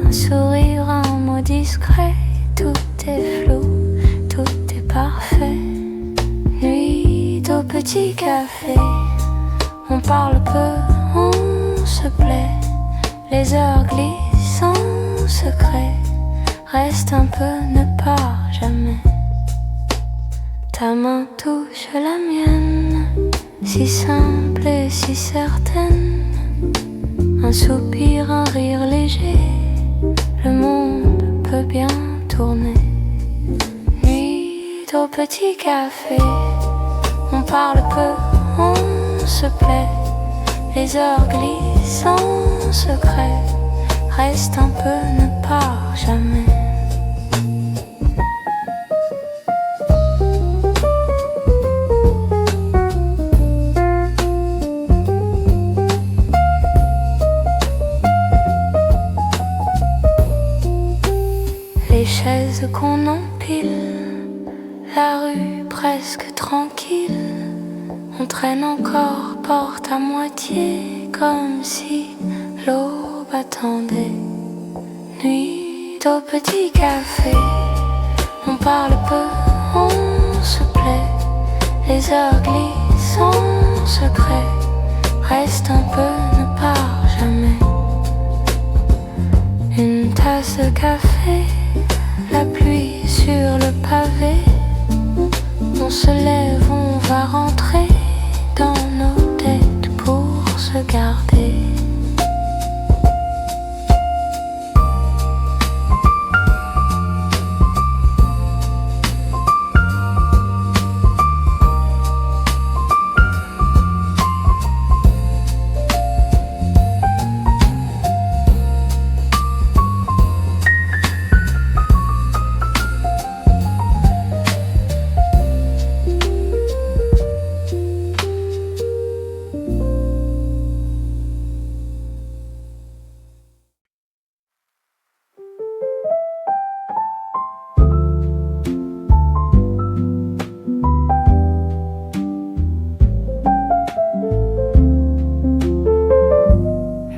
un sourire, un mot discret, tout est flou, tout est parfait. Nuit au petit café, on parle peu, on se plaît, les heures glissent en secret, reste un peu, ne pars jamais. Ta main touche la mienne, si simple et si certaine, un soupir, un rire léger, le monde peut bien tourner. Nuit au petit café, on parle peu, on se plaît, les heures glissent en secret, reste un peu, ne pars jamais. Les chaises qu'on empile, la rue presque tranquille, on traîne encore porte à moitié, comme si l'aube attendait. Nuit au petit café, on parle peu, on se plaît, les heures glissent en secret, reste un peu, ne pars jamais. Une tasse de café, la pluie sur le pavé, on se lève, on va rentrer dans nos têtes pour se garder.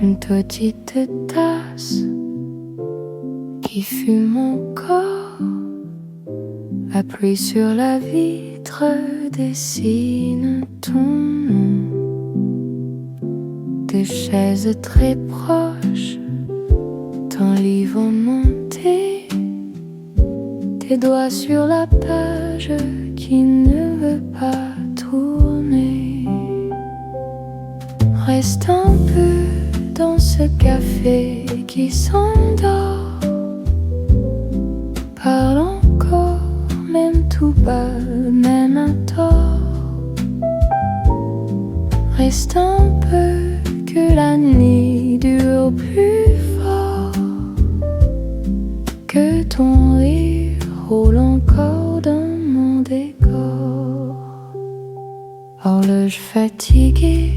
Une petite tasse qui fume encore, la pluie sur la vitre dessine ton nom. Des chaises très proches, ton livre monté, tes doigts sur la page qui ne veut pas tourner. Reste un peu dans ce café qui s'endort, parle encore, même tout bas, même à tort. Reste un peu, que la nuit dure plus fort, que ton rire roule encore dans mon décor. Horloge fatiguée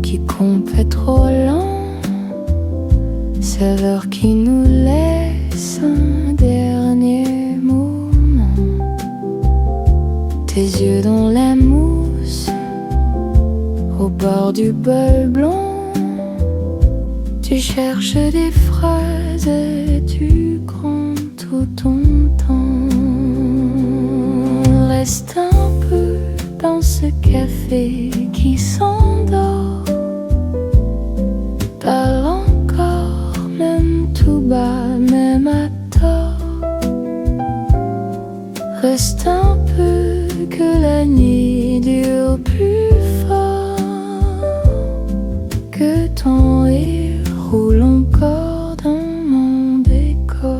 qui compte trop lent, C'est l'heure qui nous laisse un dernier moment. Tes yeux dans la mousse, au bord du bol blanc. Tu cherches des phrases et tu prends tout ton temps. Reste un peu dans ce café qui s'endort. Parle encore, même tout bas, même à tort. Reste un peu que la nuit dure plus fort, que ton rire roule encore dans mon décor.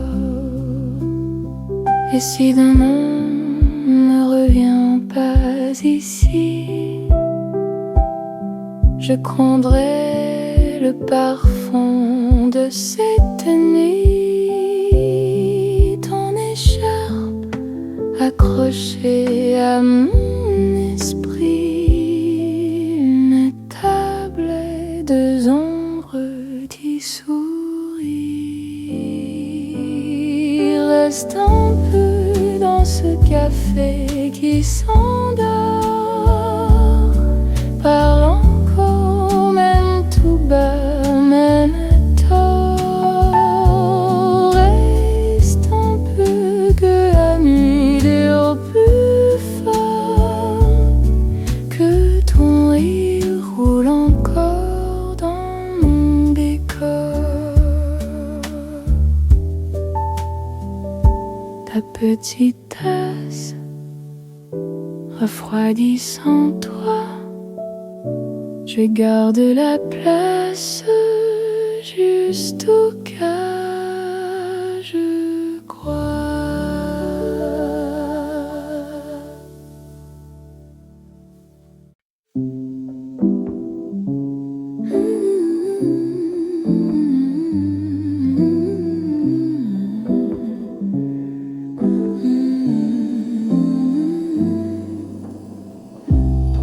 Et si demain ne revient pas ici, je prendrai le parfum de cette nuit, ton écharpe accrochée à mon esprit, une table et deux ombres qui sourient. Reste un peu dans ce café qui s'endort. Parle encore, même tout bas, même à tort. Reste un peu que la nuit dure plus fort, que ton rire roule encore dans mon décor. Ta petite tasse refroidie sans toi, je garde la place juste au cas, je crois.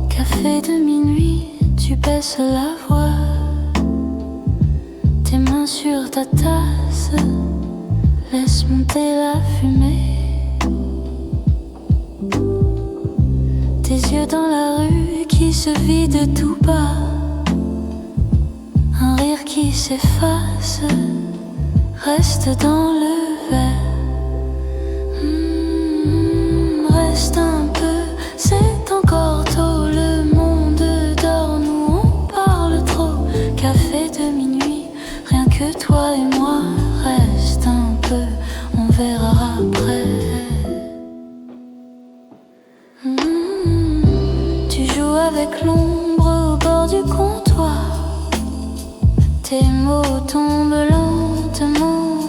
Café de minuit, tu baisses la voix, tes mains sur ta tasse, laisse monter la fumée. Tes yeux dans la rue qui se vident tout bas, un rire qui s'efface, reste dans le verre. Reste un peu, c'est encore tôt, le monde dort, nous on parle trop. Café de minuit, rien que toi et moi. Reste un peu, on verra après. Tu joues avec l'ombre au bord du comptoir, tes mots tombent lentement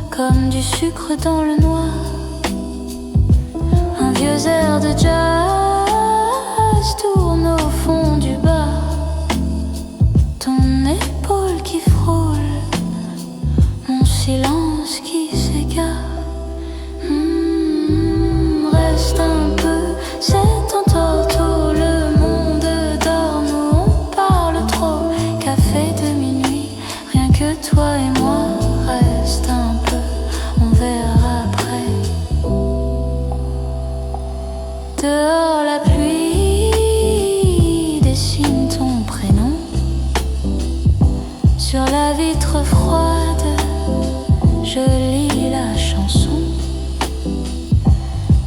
comme du sucre dans le noir. Un vieux air de jazz tourne au fond du bar, ton épaule qui frôle, mon silence qui s'égare. Reste un peu, c'est encore tôt, le monde dort, nous on parle trop. Café de minuit, rien que toi et moi. Reste un peu, on verra après. Dehors la pluie dessine ton prénom sur la vitre froide, je lis la chanson.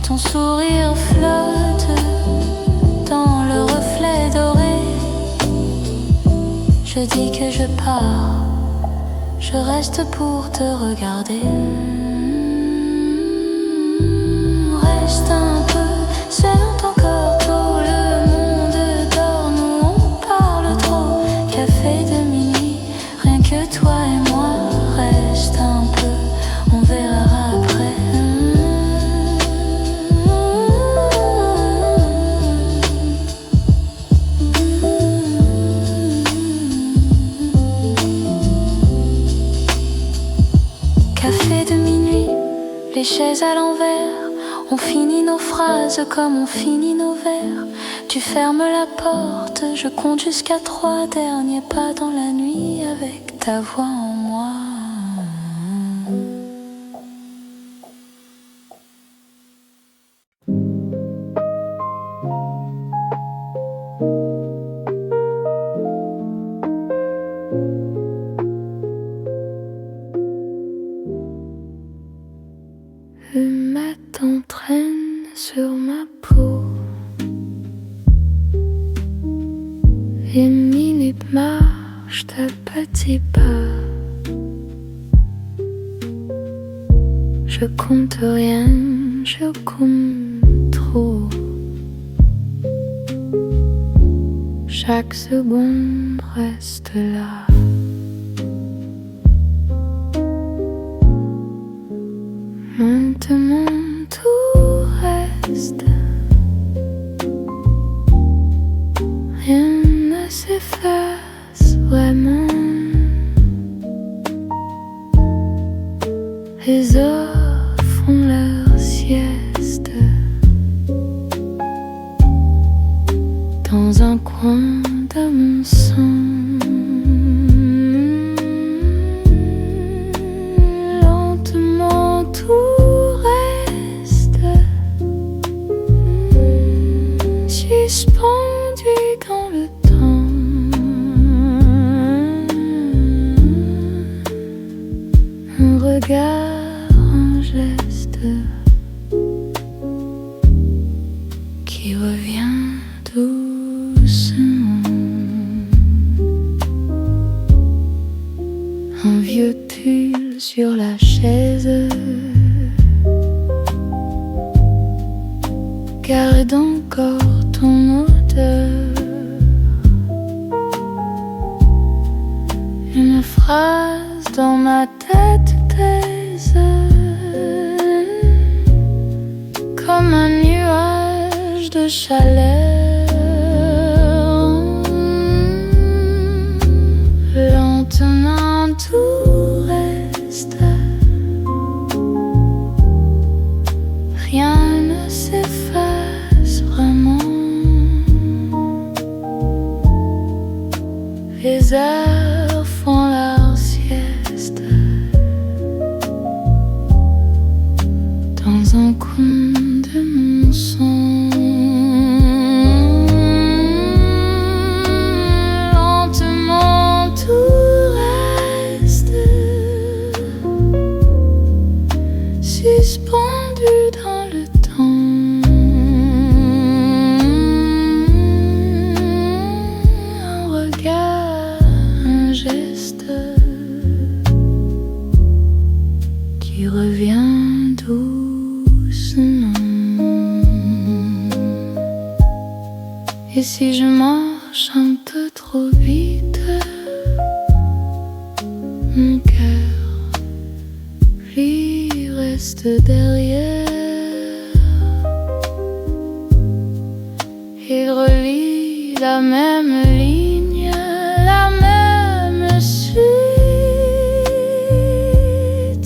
Ton sourire flotte dans le reflet doré. Je dis que je pars, je reste pour te regarder. Reste un peu, c'est encore tôt, le monde dort, nous on parle trop. Café de minuit, rien que toi et moi. Reste un peu, on verra après. Café de minuit, les chaises à l'envers. On finit nos phrases comme on finit nos vers. Tu fermes la porte, je compte jusqu'à 3. Dernier pas dans la nuit avec ta voix en moi. bouge de petits pas. Je compte rien, je compte trop. Chaque seconde reste là. Maintenant tout reste. Rien ne s'efface vraiment. Les heures font leur sieste dans un coin de mon sang. Lentement tout reste suspendu dans le temps. Un regard, un geste qui revient doucement. Un vieux tulle sur la chaise garde encore ton odeur. Une phrase dans ma tête taise comme un nuage de chaleur. Lentement tout reste. Rien ne s'efface vraiment. Les heures font leur sieste dans un coin de mon sang. Lentement tout reste suspendu dans le temps. Un regard, un geste qui revient doucement. Et si je marche un peu trop vite, mon cœur, lui, reste derrière. Il relie la même ligne, la même suite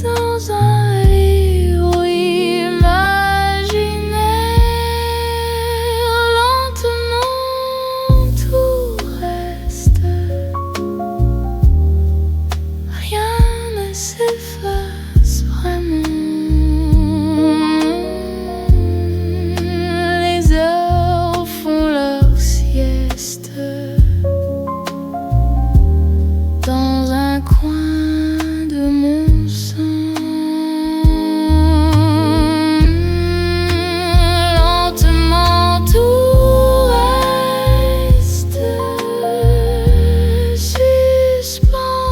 dans un livre imaginaire. Lentement tout reste. Rien ne s'efface vraiment. Les heures font leur sieste dans un coin de mon sang. Lentement tout reste suspendu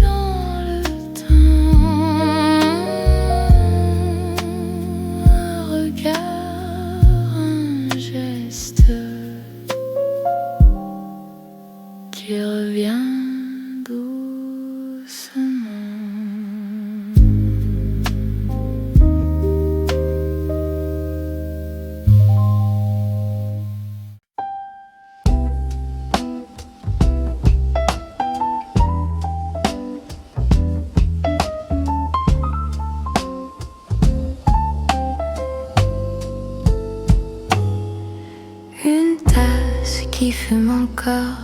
dans le temps. Un regard, un geste qui revient doucement. Une tasse qui fume encore,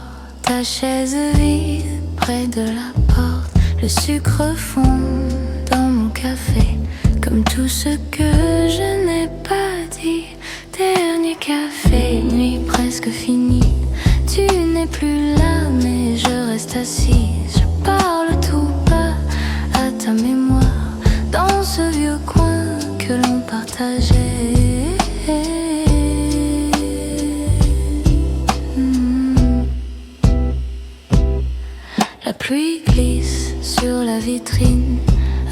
ta chaise vide près de la porte. Le sucre fond dans mon café, comme tout ce que je n'ai pas dit. Dernier café, nuit presque finie. Tu n'es plus là, mais je reste assise. Je parle tout bas à ta mémoire, dans ce vieux coin que l'on partageait. sur la vitrine,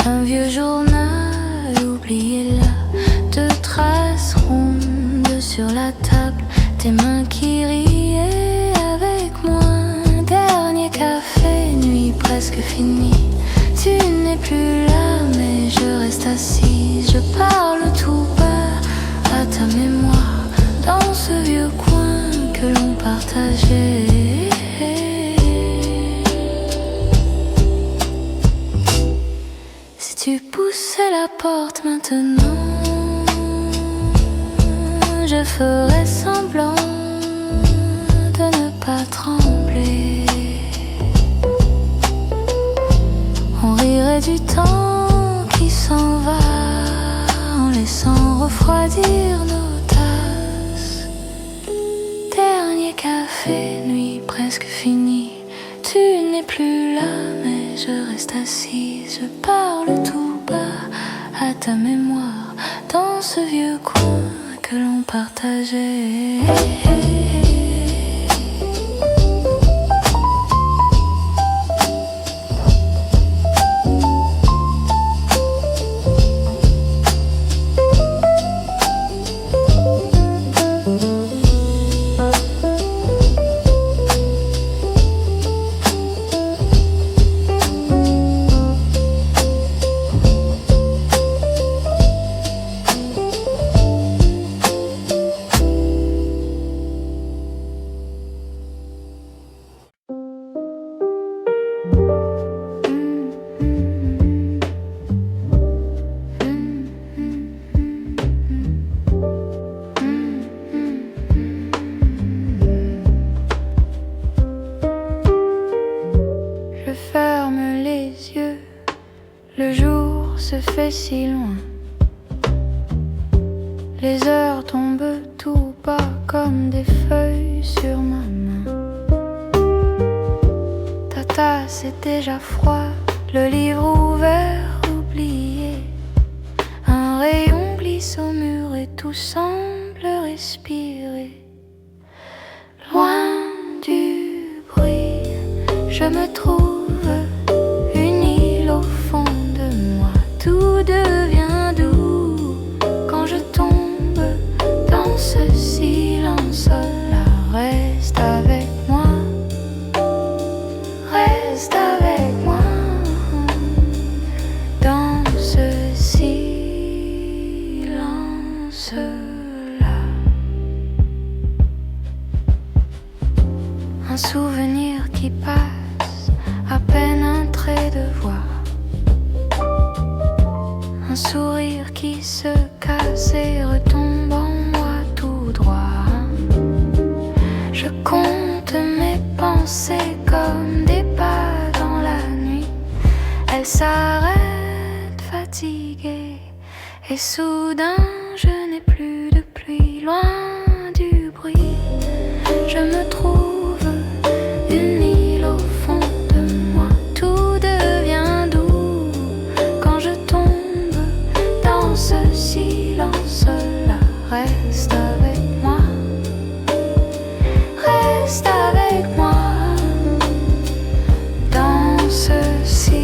un vieux journal oublié là, deux traces rondes sur la table, tes mains qui riaient avec moi. Dernier café, nuit presque finie. Tu n'es plus là, mais je reste assise. Je parle tout bas à ta mémoire dans ce vieux coin que l'on partageait. Si tu poussais la porte maintenant, je ferais semblant de ne pas trembler. On rirait du temps qui s'en va en laissant refroidir nos tasses. Dernier café, nuit presque finie. Tu n'es plus là, mais je reste assise. Je parle tout bas à ta mémoire dans ce vieux coin que l'on partageait. Si loin, les heures tombent tout bas comme des feuilles sur ma main. Ta tasse est déjà froide, le livre ouvert, oublié. Un rayon glisse au mur et tout semble respirer. Loin du bruit, je me trouve une île au fond de moi. Tout devient doux quand je tombe dans ce silence-là. Reste avec moi, reste avec moi dans ce silence-là. Un souvenir qui passe, à peine un trait de voix. Un sourire qui se casse et retombe en moi tout droit. Je compte mes pensées comme des pas dans la nuit. Elles s'arrêtent fatiguées et soudain je n'ai plus de pluie. Loin du bruit, je me trouve une île au fond de moi. Tout devient doux quand je tombe dans ce silence-là. Reste avec moi, reste avec moi dans ce silence-là.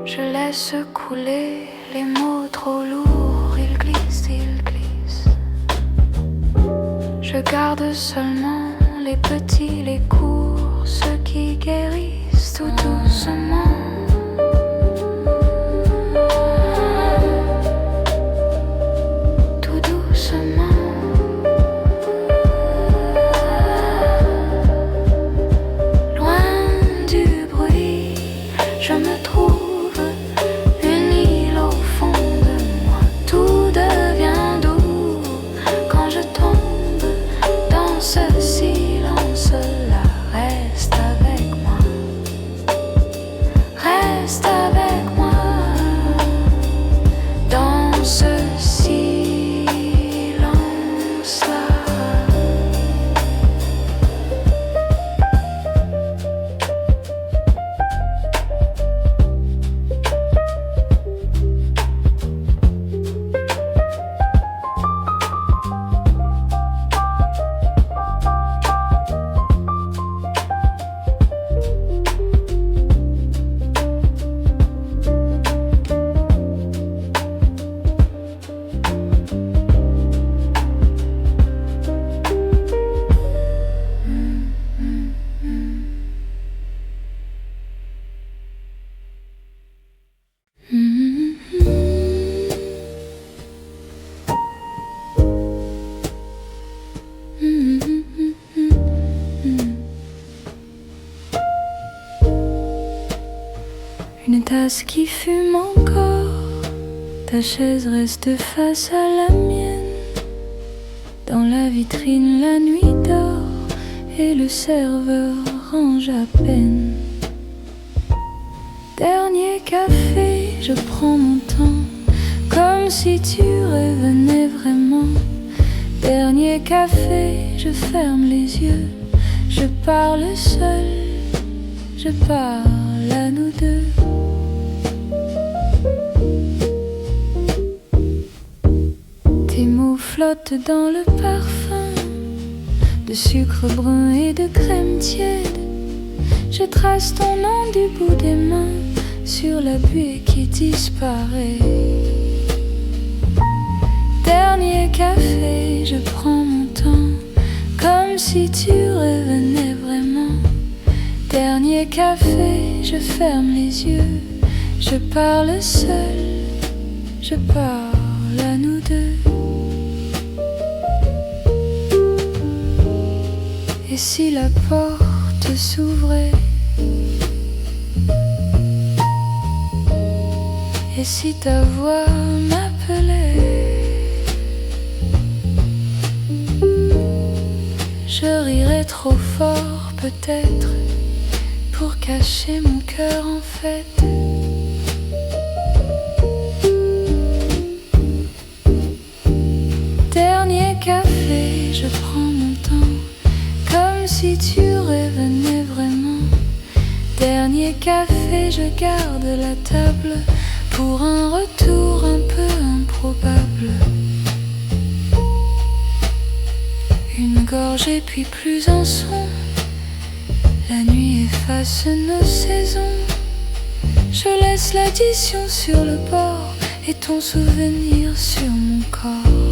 Je laisse couler les mots trop lourds, ils glissent, ils glissent. Je garde seulement les petits, les courts, ceux qui guérissent tout doucement. Tout doucement. Loin du bruit, je me trouve une île au fond de moi. Tout devient doux quand je tombe dans ce silence-là. Reste avec moi, reste avec moi dans ce silence-là. tasse qui fume encore, ta chaise reste face à la mienne. Dans la vitrine la nuit dort et le serveur range à peine. Dernier café, je prends mon temps, comme si tu revenais vraiment. Dernier café, je ferme les yeux, je parle seul, je parle à nous deux. Tes mots flottent dans le parfum de sucre brun et de crème tiède. Je trace ton nom du bout des mains sur la buée qui disparaît. Dernier café, je prends mon temps, comme si tu revenais vraiment. Dernier café, je ferme les yeux, je parle seul, je parle à nous deux. Et si la porte s'ouvrait? Et si ta voix m'appelait? Je rirais trop fort peut-être pour cacher mon cœur en fête. Dernier café, je prends mon temps, comme si tu revenais vraiment. Dernier café, je garde la table pour un retour un peu improbable. Une gorgée puis plus un son. La nuit efface nos saisons. Je laisse l'addition sur le bord et ton souvenir sur mon corps.